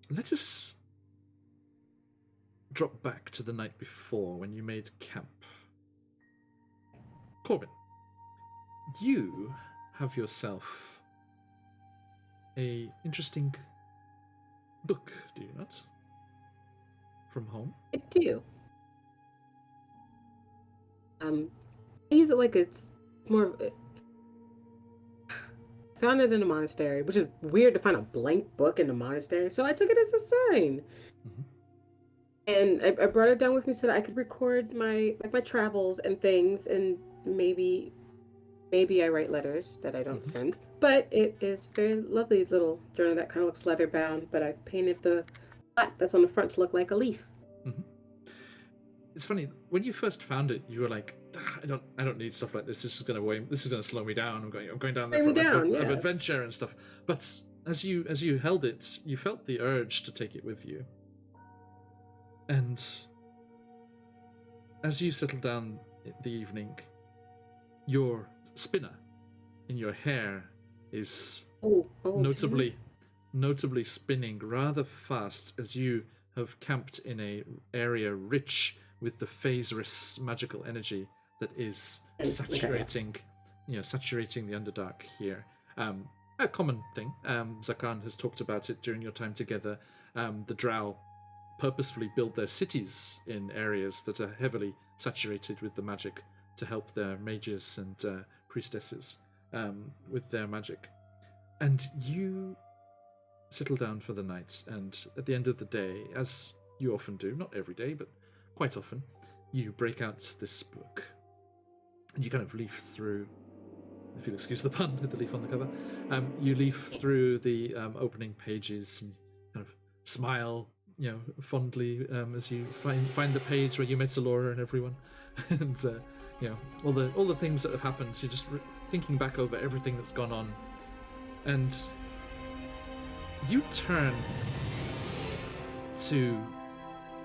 Let us drop back to the night before when you made camp. Corbin, you have yourself a interesting book, do you not? From home? I do. I use it like it's more of a... I found it in a monastery, which is weird to find a blank book in a monastery, so I took it as a sign. And I brought it down with me so that I could record my travels and things, and maybe Maybe I write letters that I don't Mhm. send, but it is very lovely little journal that kind of looks leather bound. But I've painted the flap that's on the front to look like a leaf. Mhm. It's funny when you first found it, you were like, "Ah, I don't need stuff like this. This is going to weigh. This is going to slow me down. I'm going down there Slow for me a life down, of yeah. adventure and stuff." But as you held it, you felt the urge to take it with you, and as you settle down in the evening, your spinner in your hair is Oh, notably spinning rather fast as you have camped in a area rich with the phaserous magical energy that is saturating the Underdark here. A common thing. Zakan has talked about it during your time together. The Drow purposefully build their cities in areas that are heavily saturated with the magic to help their mages and priestesses with their magic. And you settle down for the night, and at the end of the day, as you often do, not every day, but quite often, you break out this book. And you kind of leaf through, if you'll excuse the pun with the leaf on the cover, you leaf through the opening pages and kind of smile, fondly as you find the page where you met Alora and everyone, and all the things that have happened. You're just thinking back over everything that's gone on, and you turn to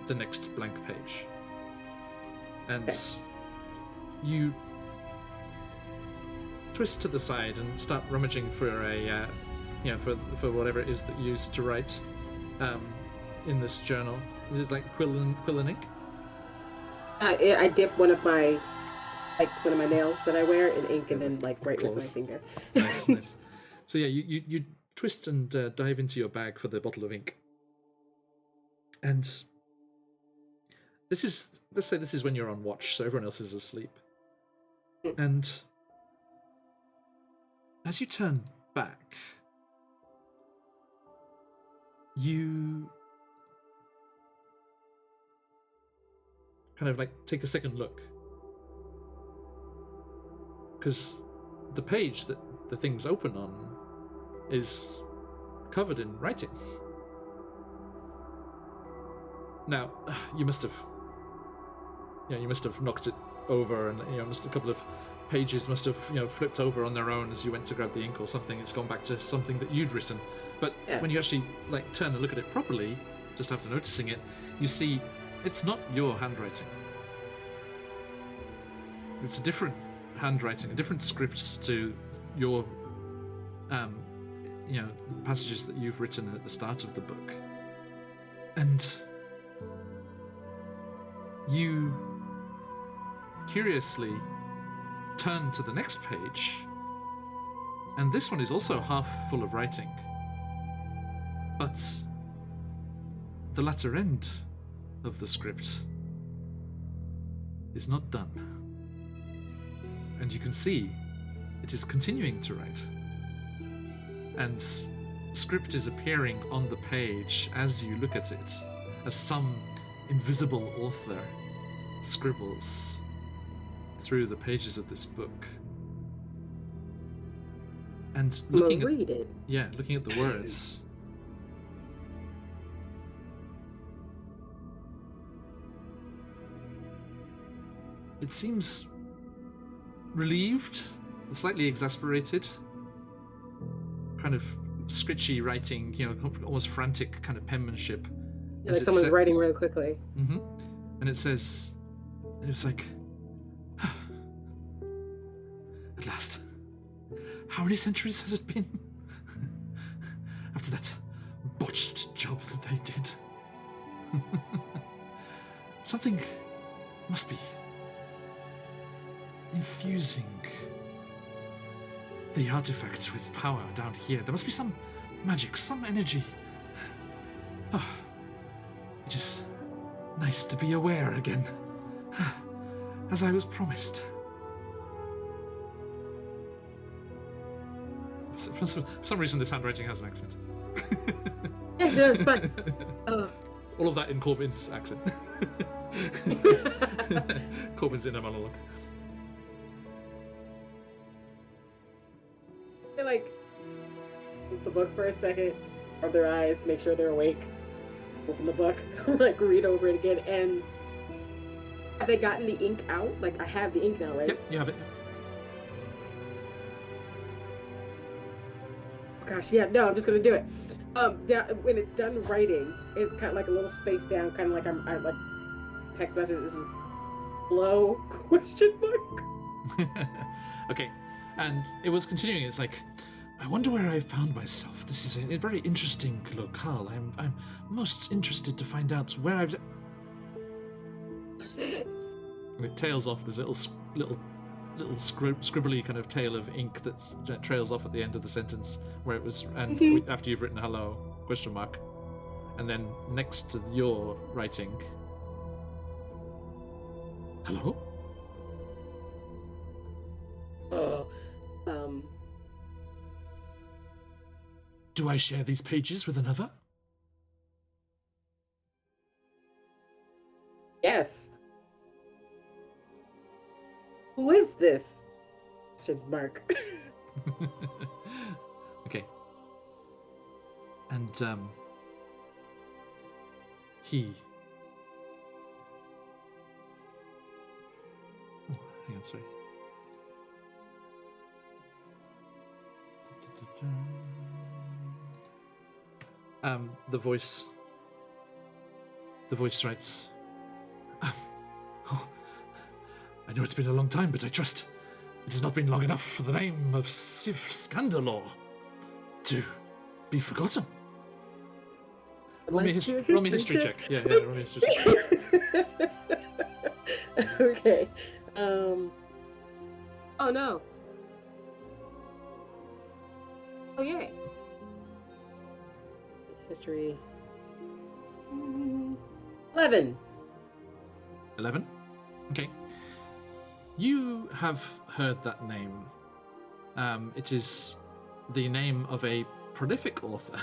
the next blank page, and you twist to the side and start rummaging for a, for whatever it is that you used to write in this journal. Is it like quill and ink? I dip one of my nails that I wear in ink and then write with my finger. Nice. So yeah, you twist and dive into your bag for the bottle of ink, and let's say this is when you're on watch, so everyone else is asleep, and as you turn back, you kind of take a second look, because the page that the thing's open on is covered in writing. Now, you must have knocked it over, and a couple of pages must have flipped over on their own as you went to grab the ink or something. It's gone back to something that you'd written. But when you actually turn and look at it properly, just after noticing it, you see it's not your handwriting. It's a different handwriting, a different script to your passages that you've written at the start of the book. And you curiously turn to the next page, and this one is also half full of writing, but the latter end of the script is not done, and you can see it is continuing to write, and script is appearing on the page as you look at it, as some invisible author scribbles through the pages of this book. And looking at the words, it seems relieved, slightly exasperated, kind of scritchy writing, almost frantic kind of penmanship. Like someone's writing really quickly. Mm-hmm. And it's like, at last. How many centuries has it been? After that botched job that they did. Something must be infusing the artifact with power down here. There must be some magic, some energy. Oh, it is nice to be aware again, as I was promised. For some reason, this handwriting has an accent. Yeah, no, it's fine. All of that in Corbin's accent. Corbin's inner monologue. the book for a second, rub their eyes, make sure they're awake, open the book, like read over it again, and have they gotten the ink out? Like, I have the ink now, right? Yep, you have it. Oh, gosh, yeah, no, I'm just gonna do it. When it's done writing, it's kind of like a little space down, kind of like I like text message. This is hello question mark. Okay, and it was continuing. It's like, I wonder where I found myself. This is a very interesting locale. I'm most interested to find out where I've. And it tails off. There's a little scribbly kind of tail of ink that trails off at the end of the sentence where it was, and after you've written hello question mark, and then next to your writing, hello. Do I share these pages with another? Yes. Who is this? Question mark. Okay. And he. Oh, hang on, sorry. The voice writes, oh, I know it's been a long time, but I trust it has not been long enough for the name of Civ Scandalore to be forgotten. Roll me a history check. Yeah, roll me a history check. Okay. Oh no. Oh yay. History. 11. 11? Okay. You have heard that name. It is the name of a prolific author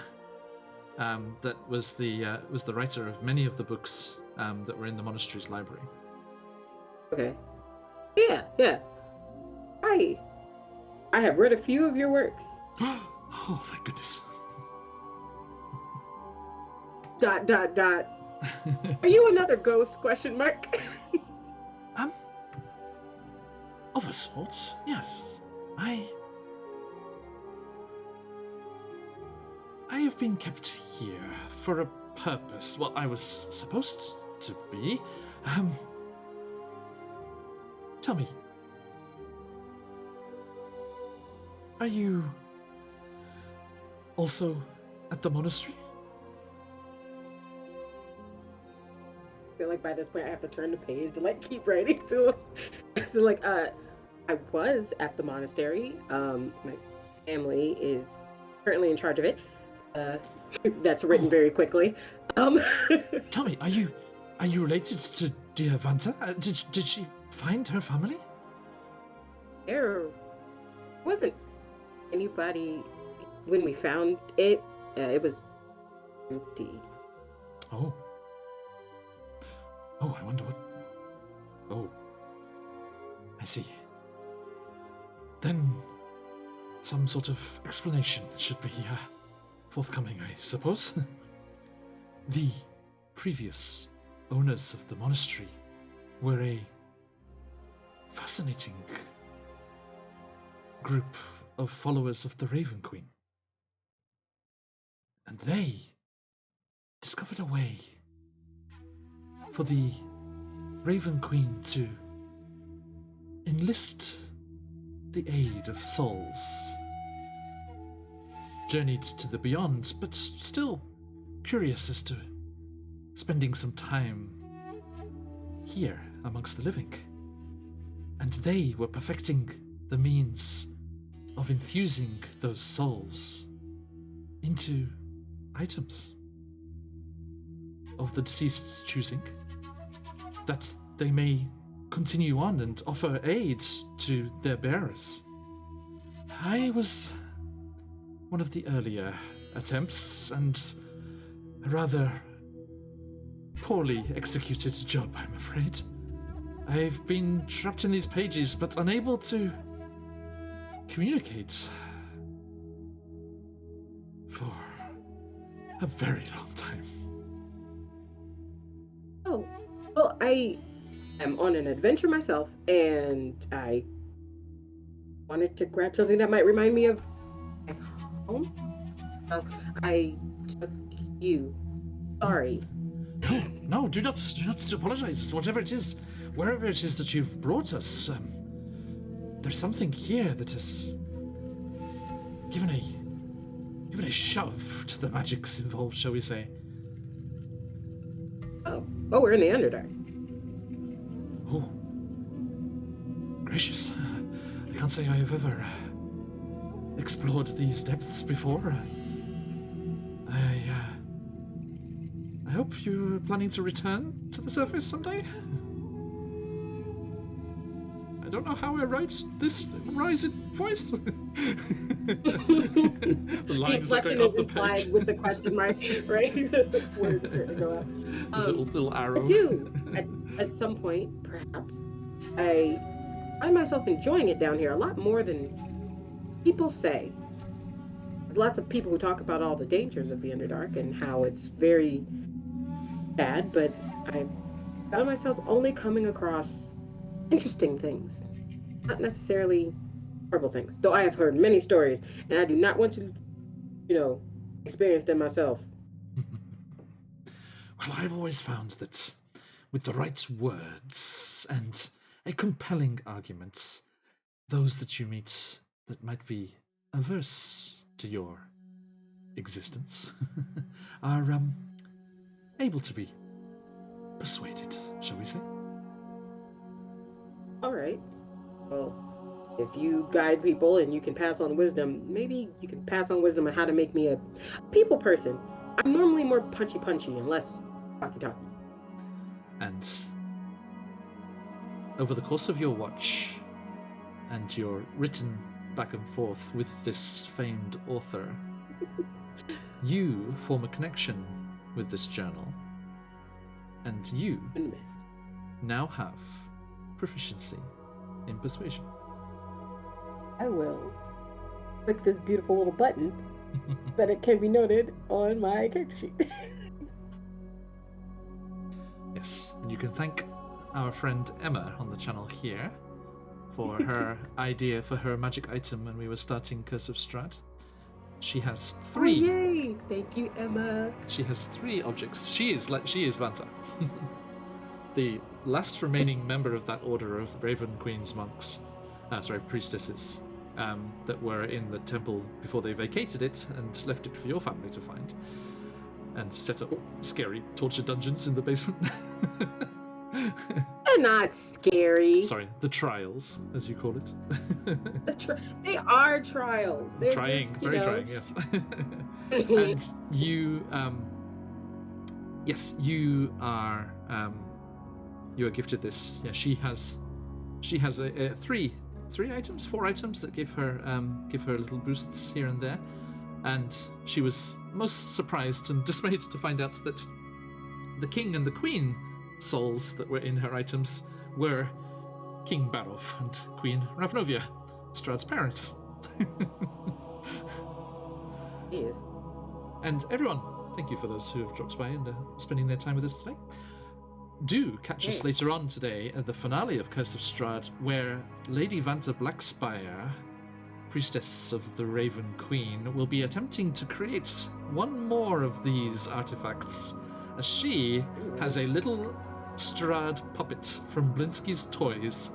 that was the writer of many of the books that were in the monastery's library. Okay. Yeah. I have read a few of your works. Oh, thank goodness. ... Are you another ghost? Question mark. Of a sort, yes. I have been kept here for a purpose. Well, I was supposed to be. Tell me, are you also at the monastery? I feel like by this point I have to turn the page to like keep writing to him. So like I was at the monastery. My family is currently in charge of it. That's written very quickly. Tell me, are you related to dear Vanta? Did she find her family? There wasn't anybody when we found it. It was empty. Oh, I wonder what... Oh, I see. Then some sort of explanation should be forthcoming, I suppose. The previous owners of the monastery were a fascinating group of followers of the Raven Queen. And they discovered a way for the Raven Queen to enlist the aid of souls, journeyed to the beyond, but still curious as to spending some time here amongst the living. And they were perfecting the means of infusing those souls into items of the deceased's choosing, that they may continue on and offer aid to their bearers. I was one of the earlier attempts, and a rather poorly executed job, I'm afraid. I've been trapped in these pages, but unable to communicate. for a very long time. Oh, well, I am on an adventure myself, and I wanted to grab something that might remind me of my home. So I took you. Sorry. No, do not apologize. Whatever it is, wherever it is that you've brought us, there's something here that has given a shove to the magics involved, shall we say. Oh, we're in the Underdark. Oh, gracious. I can't say I have ever explored these depths before. I hope you're planning to return to the surface someday. I don't know how I write this rising voice. The lines that go off the page with the question mark, right? Words are to go out. There's a little arrow. I do. At some point, perhaps, I find myself enjoying it down here a lot more than people say. There's lots of people who talk about all the dangers of the Underdark and how it's very bad, but I found myself only coming across interesting things, not necessarily horrible things. Though I have heard many stories, and I do not want to, experience them myself. Well, I've always found that with the right words and a compelling argument, those that you meet that might be averse to your existence are able to be persuaded, shall we say? All right. Well, if you guide people and you can pass on wisdom, maybe you can pass on wisdom on how to make me a people person. I'm normally more punchy and less talky. And over the course of your watch and your written back and forth with this famed author, you form a connection with this journal, and you now have proficiency in persuasion. I will click this beautiful little button that it can be noted on my character sheet. Yes, and you can thank our friend Emma on the channel here for her idea for her magic item when we were starting Curse of Strahd. She has 3. Oh, yay! Thank you, Emma. She has 3 objects. She is Vanta, the last remaining member of that order of the Raven Queen's monks, priestesses, that were in the temple before they vacated it and left it for your family to find, and set up scary torture dungeons in the basement. They're not scary. Sorry, the trials, as you call it. They are trials. They're trying, just, very trying, yes. And you, yes, you are gifted this. Yeah, she has a 4 items that give her little boosts here and there, and she was most surprised and dismayed to find out that the king and the queen souls that were in her items were King Barov and Queen Ravnovia, Strahd's parents. Yes. And everyone, thank you for those who have dropped by and spending their time with us today. Do catch us later on today at the finale of Curse of Strahd, where Lady Vanta Blackspire, priestess of the Raven Queen, will be attempting to create one more of these artifacts, as she has a little Strahd puppet from Blinsky's Toys,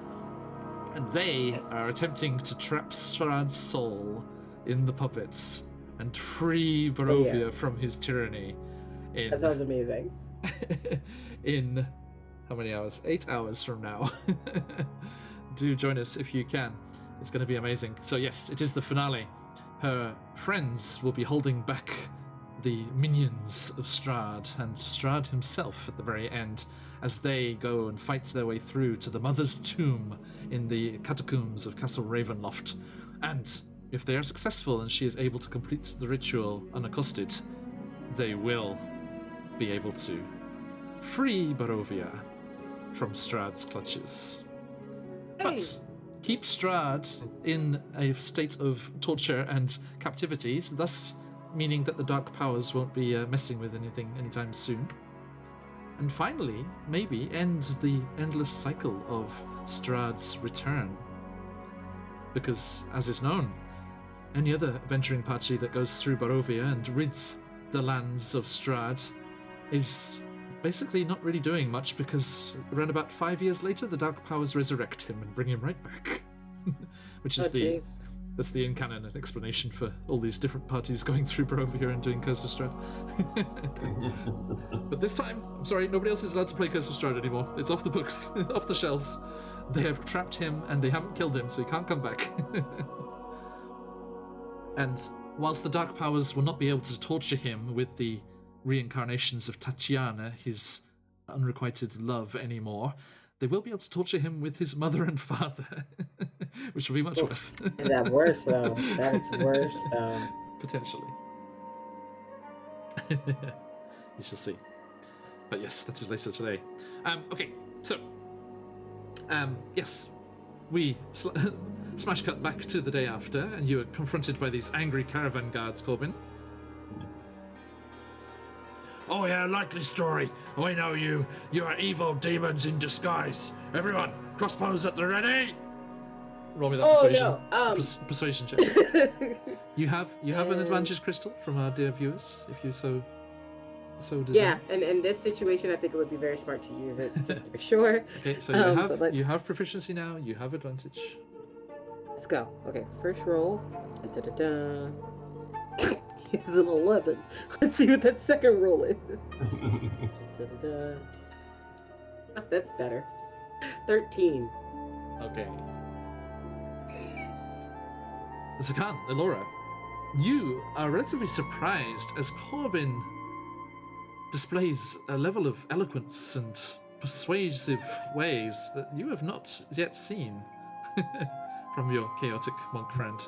and they are attempting to trap Strahd's soul in the puppets and free Barovia from his tyranny. That sounds amazing. In how many hours? 8 hours from now. Do join us if you can. It's going to be amazing. So yes, it is the finale. Her friends will be holding back the minions of Strahd, and Strahd himself at the very end, as they go and fight their way through to the Mother's Tomb in the catacombs of Castle Ravenloft. And if they are successful and she is able to complete the ritual unaccosted, they will be able to free Barovia from Strahd's clutches. But keep Strahd in a state of torture and captivity, thus meaning that the dark powers won't be messing with anything anytime soon. And finally, maybe end the endless cycle of Strahd's return. Because, as is known, any other venturing party that goes through Barovia and rids the lands of Strahd is basically not really doing much, because around about 5 years later, the dark powers resurrect him and bring him right back. Which is that's the in-canon explanation for all these different parties going through Barovia and doing Curse of Strahd. But this time, I'm sorry, nobody else is allowed to play Curse of Strahd anymore. It's off the books, off the shelves. They have trapped him and they haven't killed him, so he can't come back. And whilst the dark powers will not be able to torture him with the reincarnations of Tatiana, his unrequited love, anymore, they will be able to torture him with his mother and father, which will be much worse. Is that worse, though? That is worse, though. Potentially. You shall see. But yes, that is later today. Okay, so... yes, we smash cut back to the day after, and you are confronted by these angry caravan guards, Corbin. Oh yeah, likely story. We know you. You are evil demons in disguise. Everyone, crossbows at the ready. Roll me that no. Persuasion check. You have an advantage, Crystal, from our dear viewers, if you so desire. Yeah, and in this situation, I think it would be very smart to use it, just to be sure. Okay, so you have proficiency now. You have advantage. Let's go. Okay, first roll. Da-da-da. It's an 11. Let's see what that second roll is. Da-da-da. Oh, that's better. 13. Okay. Zakan, Elora, you are relatively surprised as Corbin displays a level of eloquence and persuasive ways that you have not yet seen from your chaotic monk friend.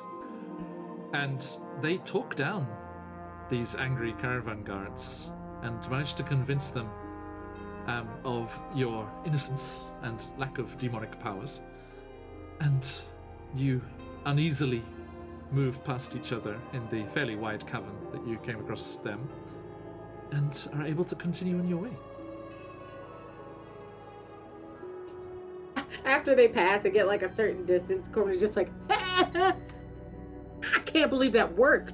And they talk down these angry caravan guards and manage to convince them of your innocence and lack of demonic powers. And you uneasily move past each other in the fairly wide cavern that you came across them and are able to continue on your way. After they pass and get like a certain distance, Corbin's just like, I can't believe that worked.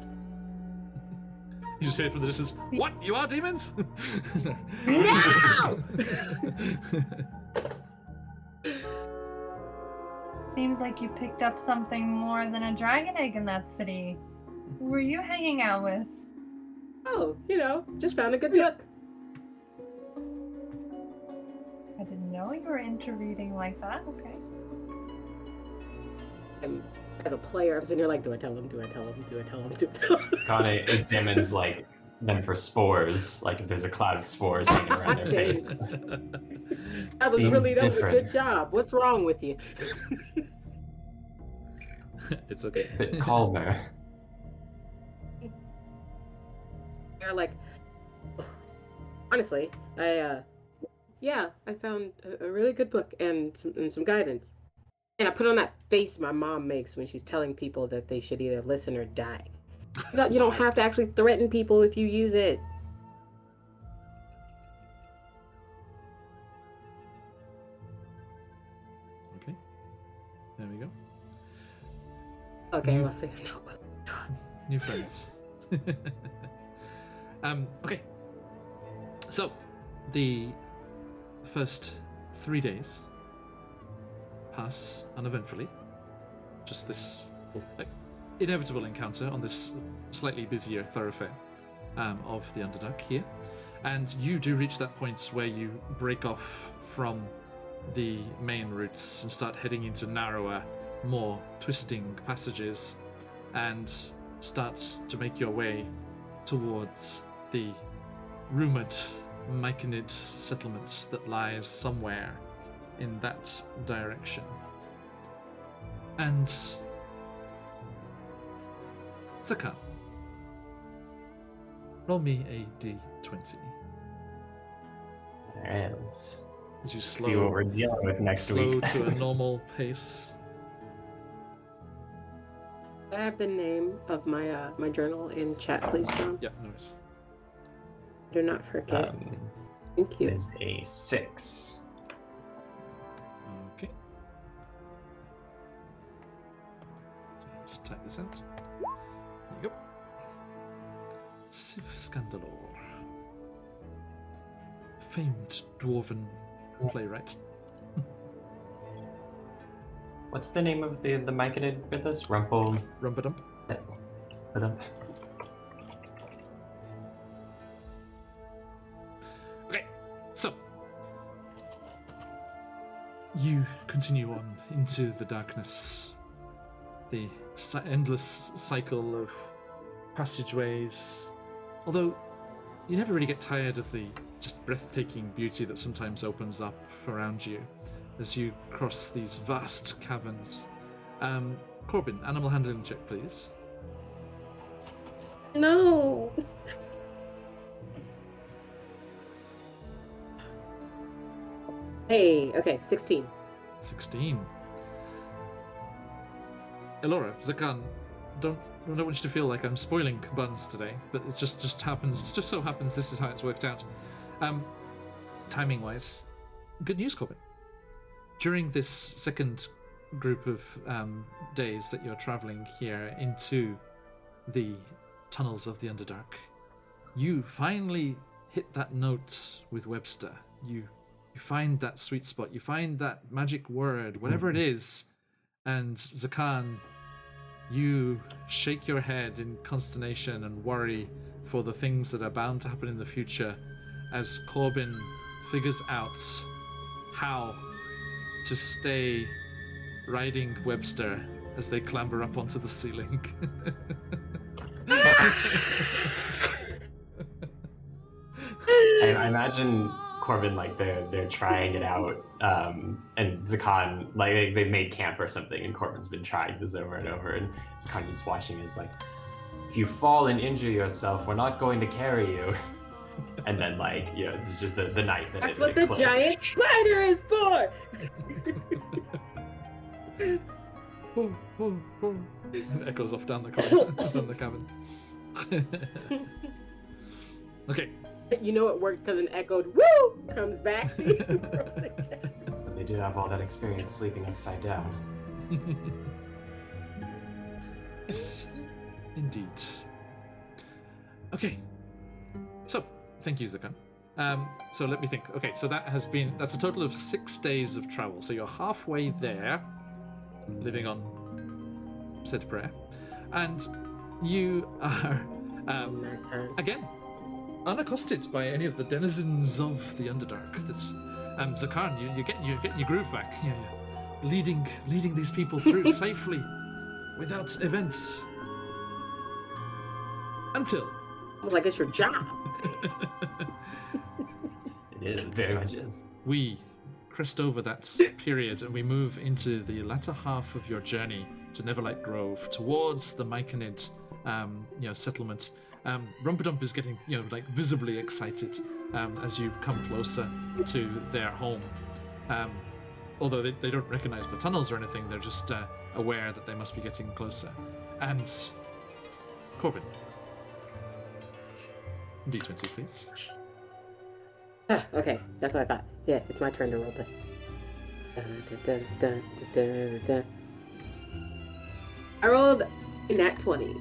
You just hear it from the distance, what? You are demons? No! Seems like you picked up something more than a dragon egg in that city. Who were you hanging out with? Oh, just found a good book. I didn't know you were into reading like that. Okay. And as a player, I'm sitting here like, do I tell him? Do I tell him? Do I tell him? Do I tell him? Kana examines them for spores, like if there's a cloud of spores hanging around their face. That was Being that was a different. good job. What's wrong with you? It's okay. A bit calmer. They're like, honestly, I found a really good book and some guidance. And I put on that face my mom makes when she's telling people that they should either listen or die. So you don't have to actually threaten people if you use it. Okay. There we go. Okay, I'll say no. New friends. Okay. So, the first 3 days pass uneventfully. Just this inevitable encounter on this slightly busier thoroughfare of the Underdark here. And you do reach that point where you break off from the main routes and start heading into narrower, more twisting passages and start to make your way towards the rumored Myconid settlement that lies somewhere in that direction. And Zakan, roll me a d20 Alright, let's as you see what we're dealing with next slow week. to a normal pace. I have the name of my my journal in chat, please, John. Yeah, no worries. Do not forget. Thank you. It is a 6. Okay. So just type this out. There you go. Civ Scandalore. Famed dwarven playwright. What's the name of the Myconid with us? Rumple. Rumbadump. Okay, so you continue on into the darkness. The endless cycle of passageways. Although you never really get tired of the just breathtaking beauty that sometimes opens up around you as you cross these vast caverns. Corbin, animal handling check, please. No. Hey, okay, 16. 16. Elora, Zakan, don't want you to feel like I'm spoiling buns today, but it just happens. Just so happens this is how it's worked out. Timing wise, good news, Corbin. During this second group of days that you're traveling here into the tunnels of the Underdark, you finally hit that note with Webster. You find that sweet spot. You find that magic word, whatever it is, and Zakan, you shake your head in consternation and worry for the things that are bound to happen in the future as Corbin figures out how to stay riding Webster as they clamber up onto the ceiling. I imagine Corbin, like, they're trying it out, and Zakan, like, they've made camp or something, and Corbin's been trying this over and over, and Zakan keeps watching. Is like, if you fall and injure yourself, we're not going to carry you. And then, like, you know, it's just the night that That's it, what it the clicks. giant spider is for. And it echoes off down the corridor, down the cabin. Okay. You know it worked because an echoed "woo" comes back to you. They do have all that experience sleeping upside down. Yes, indeed. Okay. So, thank you, Zakan. So let me think. Okay, so that's a total of 6 days of travel. So you're halfway there, living on said prayer. And you are, again, unaccosted by any of the denizens of the Underdark. That's, Zakan, you're getting your groove back. You're leading these people through safely, without events. Until... Like it's your job. It is, it very much is. We crest over that period and we move into the latter half of your journey to Neverlight Grove, towards the Myconid, settlement. Rumpadump is getting, like, visibly excited as you come closer to their home. Although they don't recognize the tunnels or anything, they're just aware that they must be getting closer. And Corbin, D20, please. Okay, that's what I thought. Yeah, it's my turn to roll this. I rolled a nat 20.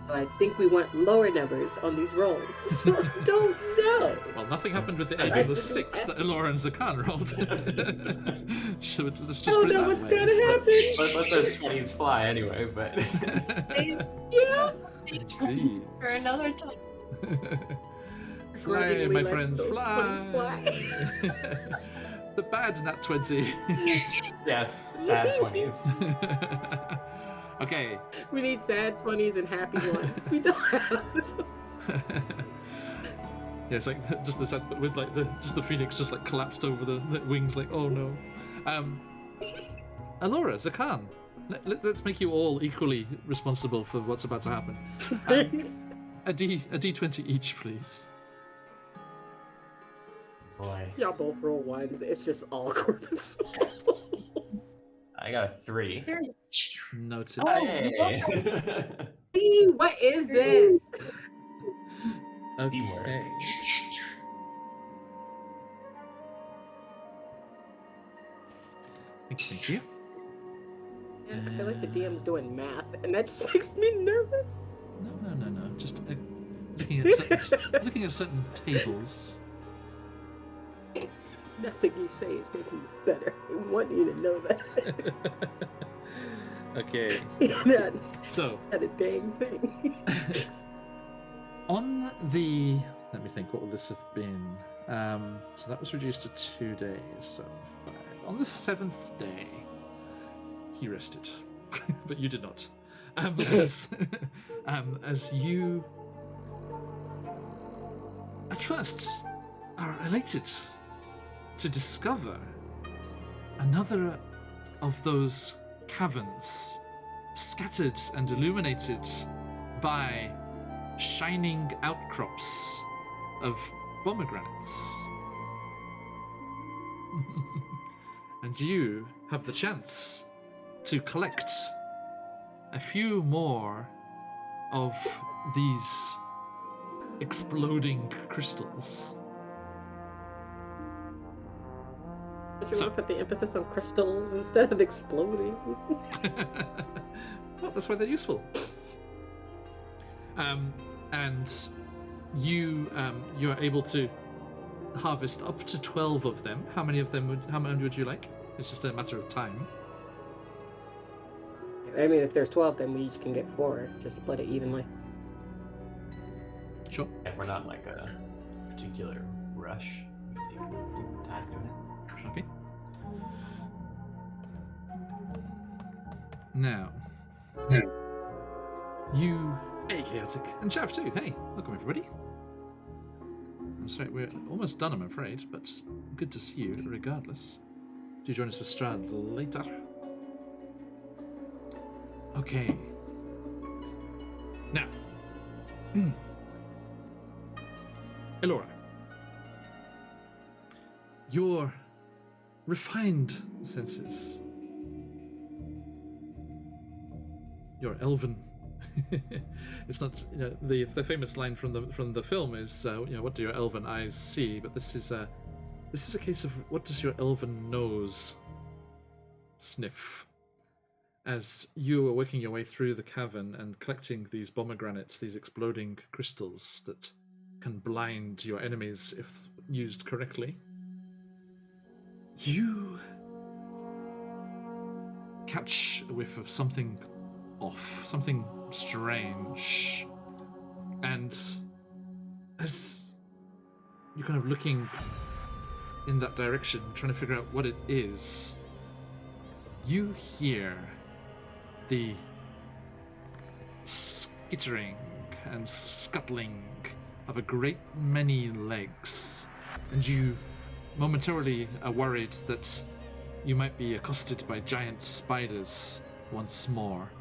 So I think we want lower numbers on these rolls. So I don't know. Well, nothing happened with the 8 and the 6 that Elora and Zakan rolled. Let's just I don't put it know that what's way. gonna happen. Let those 20s fly anyway, but... Yeah. Jeez. For another time. Fly, Grudgingly my lets friends, those fly. 20s fly. The bad nat 20. Yes, sad 20s. Okay. We need sad 20s and happy ones. We don't have them. Yeah, it's like just the sad, but with like the phoenix just like collapsed over the wings, like, oh no. Elora, Zakan, let's make you all equally responsible for what's about to happen. A D20 each, please. Boy, Y'all both roll ones. It's just all Corbin's. I got a 3. Noted. Hey. Hey, what is this? Teamwork. Okay. Thank you. Yeah, I feel like the DM's doing math, and that just makes me nervous. No. Just looking at certain tables. Nothing you say is making this better. I want you to know that. Okay. not, So not a dang thing. on the, let me think, what will this have been? So that was reduced to 2 days, so 5. On the 7th day, he rested, but you did not. As you, at first, are elated to discover another of those caverns scattered and illuminated by shining outcrops of pomegranates. And you have the chance to collect a few more of these exploding crystals. But you So- want to put the emphasis on crystals instead of exploding. Well, that's why they're useful. And you are able to harvest up to 12 of them. How many would you like? It's just a matter of time. I mean, if there's 12, then we each can get 4. Just split it evenly. Sure. If we're not in like a particular rush, we take time doing it. Okay. Now, you, hey, Chaotic, and Chav too. Hey, welcome everybody. I'm sorry, we're almost done, I'm afraid, but good to see you regardless. Do join us for Strad later. Okay. Now, Elora, your refined senses, your elven. It's not, the famous line from the film is, what do your elven eyes see? But this is a case of what does your elven nose sniff? As you are working your way through the cavern and collecting these pomegranates, these exploding crystals that can blind your enemies if used correctly, you catch a whiff of something off, something strange. And as you're kind of looking in that direction, trying to figure out what it is, you hear the skittering and scuttling of a great many legs, and you momentarily are worried that you might be accosted by giant spiders once more.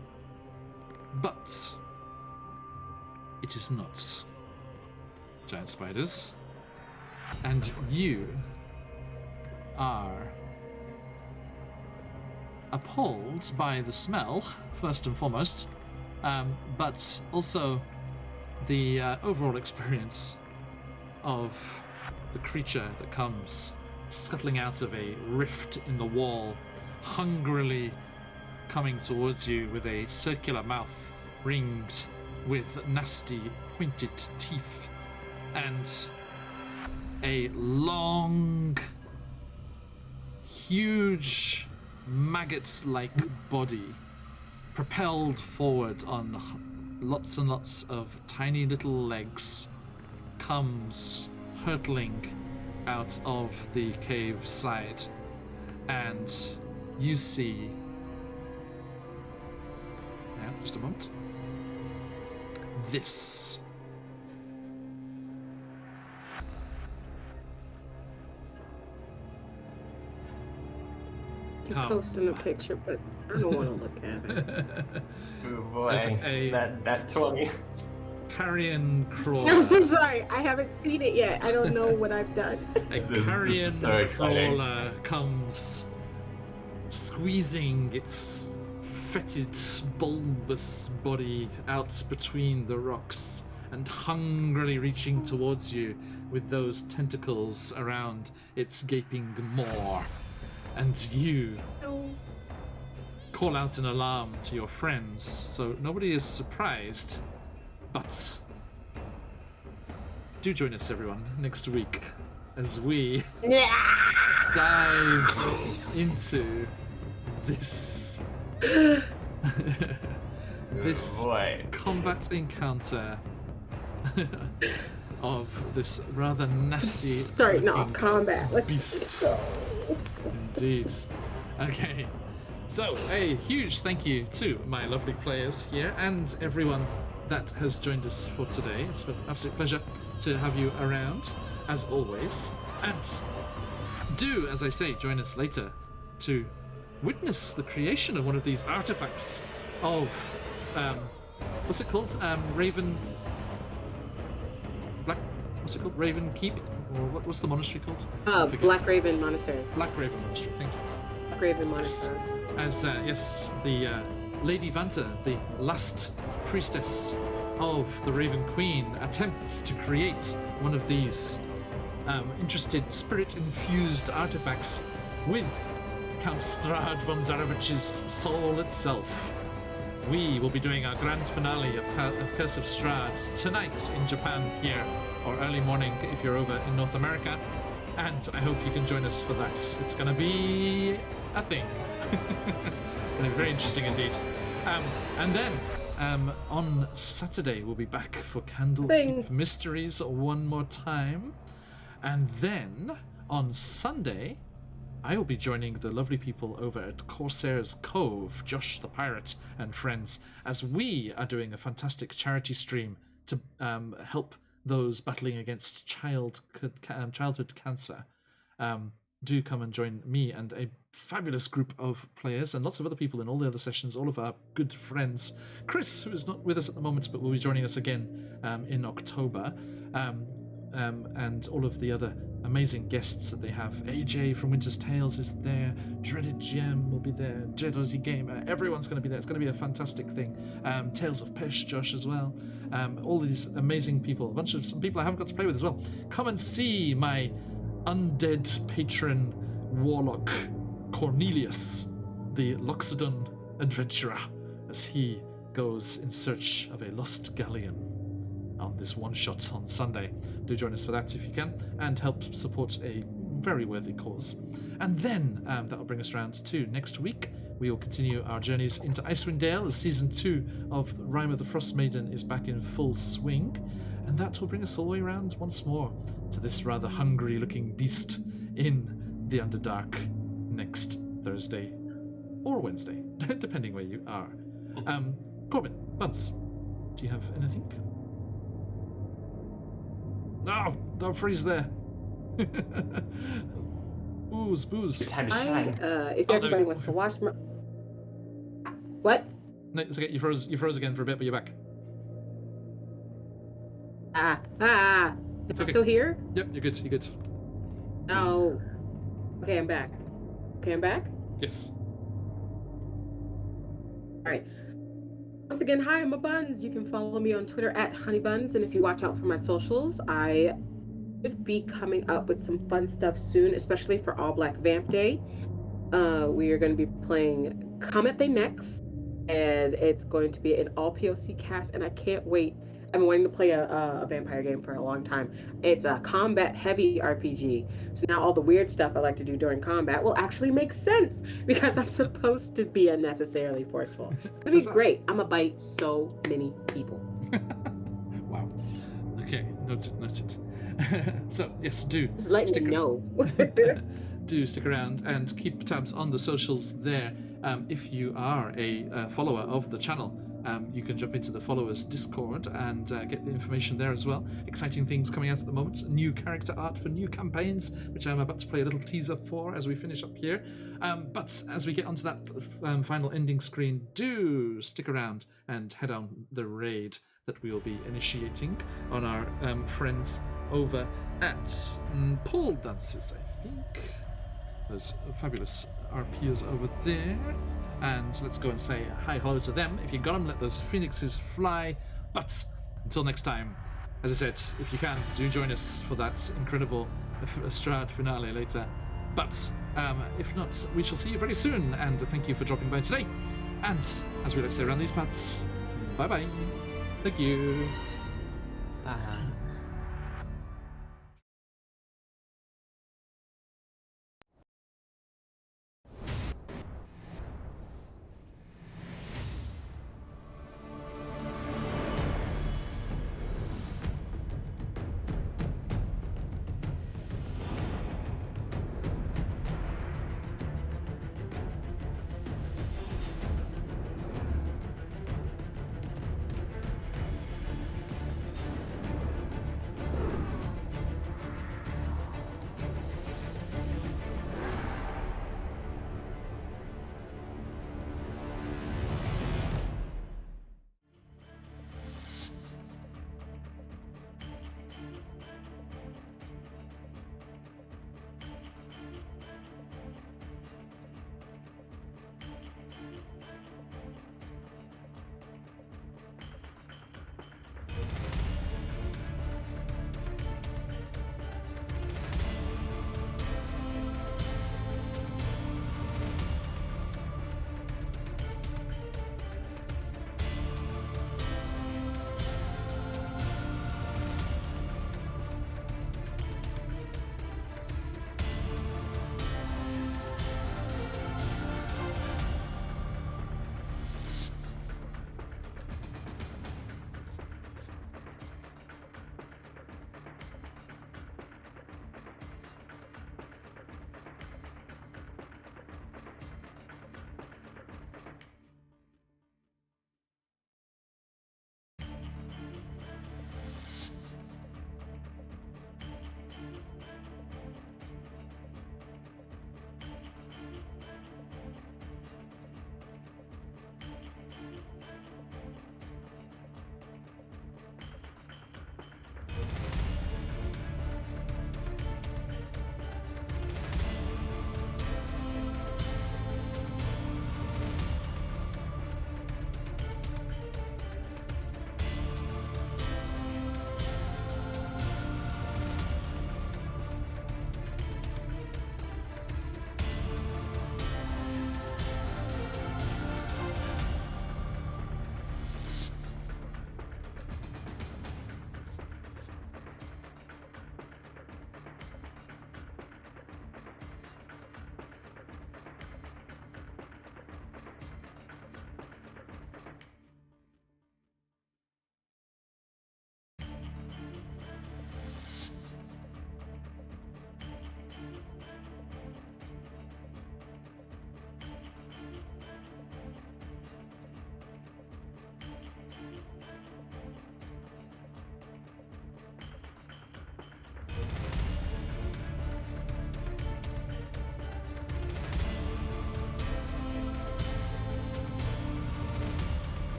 But it is not giant spiders, and you are appalled by the smell, first and foremost, but also the overall experience of the creature that comes scuttling out of a rift in the wall, hungrily coming towards you with a circular mouth ringed with nasty pointed teeth and a long, huge, maggot-like body propelled forward on lots and lots of tiny little legs, comes hurtling out of the cave side, and you see, now just a moment, this. You're posting a picture, but I don't want to look at it. Oh boy, As a- that 20. Carrion crawler. I'm so sorry. I haven't seen it yet. I don't know what I've done. A This is carrion so exciting. crawler comes squeezing its fetid, bulbous body out between the rocks and hungrily reaching towards you with those tentacles around its gaping maw. And you call out an alarm to your friends, so nobody is surprised. But do join us, everyone, next week as we dive into this this Boy. combat encounter of this rather nasty Starting off looking combat. Let's beast. go. Indeed. Okay. So, a huge thank you to my lovely players here and everyone that has joined us for today. It's been an absolute pleasure to have you around, as always. And do, as I say, join us later to witness the creation of one of these artifacts of, what's it called? Raven... Black... What's it called? Raven Keep? Or what's the monastery called? I forget. Black Raven Monastery. Black Raven Monastery, thank you. Black Raven Monastery. As, yes, the Lady Vanta, the last priestess of the Raven Queen, attempts to create one of these interested, spirit-infused artifacts with Count Strahd von Zarevich's soul itself. We will be doing our grand finale of Curse of Strahd tonight in Japan here, or early morning if you're over in North America, and I hope you can join us for that. It's going to be a thing. Gonna be very interesting indeed. And then on Saturday we'll be back for Candlekeep Mysteries one more time, and then on Sunday I will be joining the lovely people over at Corsair's Cove, Josh the Pirate and friends, as we are doing a fantastic charity stream to help those battling against childhood cancer. Do come and join me and a fabulous group of players and lots of other people in all the other sessions, all of our good friends. Chris, who is not with us at the moment, but will be joining us again in October, and all of the other amazing guests that they have. AJ from Winter's Tales is there, Dreaded Gem will be there, Dread Aussie Gamer, everyone's going to be there. It's going to be a fantastic thing. Tales of Pesh, Josh as well. All these amazing people, a bunch of some people I haven't got to play with as well. Come and see my undead patron warlock Cornelius, the Loxodon adventurer, as he goes in search of a lost galleon on this one-shot on Sunday. Do join us for that if you can, and help support a very worthy cause. And then that'll bring us around to next week. We will continue our journeys into Icewind Dale as Season 2 of Rime of the Frost Maiden is back in full swing, and that will bring us all the way around once more to this rather hungry-looking beast in the Underdark next Thursday or Wednesday, depending where you are. Corbin, Buns, do you have anything? No, don't freeze there. Booze. Good time to shine. If everybody wants to watch my... What? No, it's okay. You froze again for a bit, but you're back. Am I still here? Yep, you're good. You're good. No. Okay, I'm back. Yes. All right. Once again, hi, I'm a Buns. You can follow me on Twitter at honeybuns, and if you watch out for my socials, I should be coming up with some fun stuff soon, especially for All Black Vamp Day. We are going to be playing Come At They Next, and it's going to be an all POC cast, and I can't wait. I've been wanting to play a vampire game for a long time. It's a combat-heavy RPG, so now all the weird stuff I like to do during combat will actually make sense because I'm supposed to be unnecessarily forceful. It's gonna be great. I'm gonna bite so many people. Wow. Okay, noted. So yes, do Just let me know. Do stick around and keep tabs on the socials there. If you are a follower of the channel, you can jump into the followers Discord and get the information there as well. Exciting things coming out at the moment. New character art for new campaigns, which I'm about to play a little teaser for as we finish up here. But as we get onto that final ending screen, do stick around and head on the raid that we will be initiating on our friends over at Pole Dances, I think. Those fabulous RPs over there. and let's go and say hi hello to them. If you got them, let those phoenixes fly. But until next time, as I said, if you can, do join us for that incredible Strahd finale later. But if not, we shall see you very soon, and thank you for dropping by today. And as we like to say around these parts, bye bye. Thank you. Bye.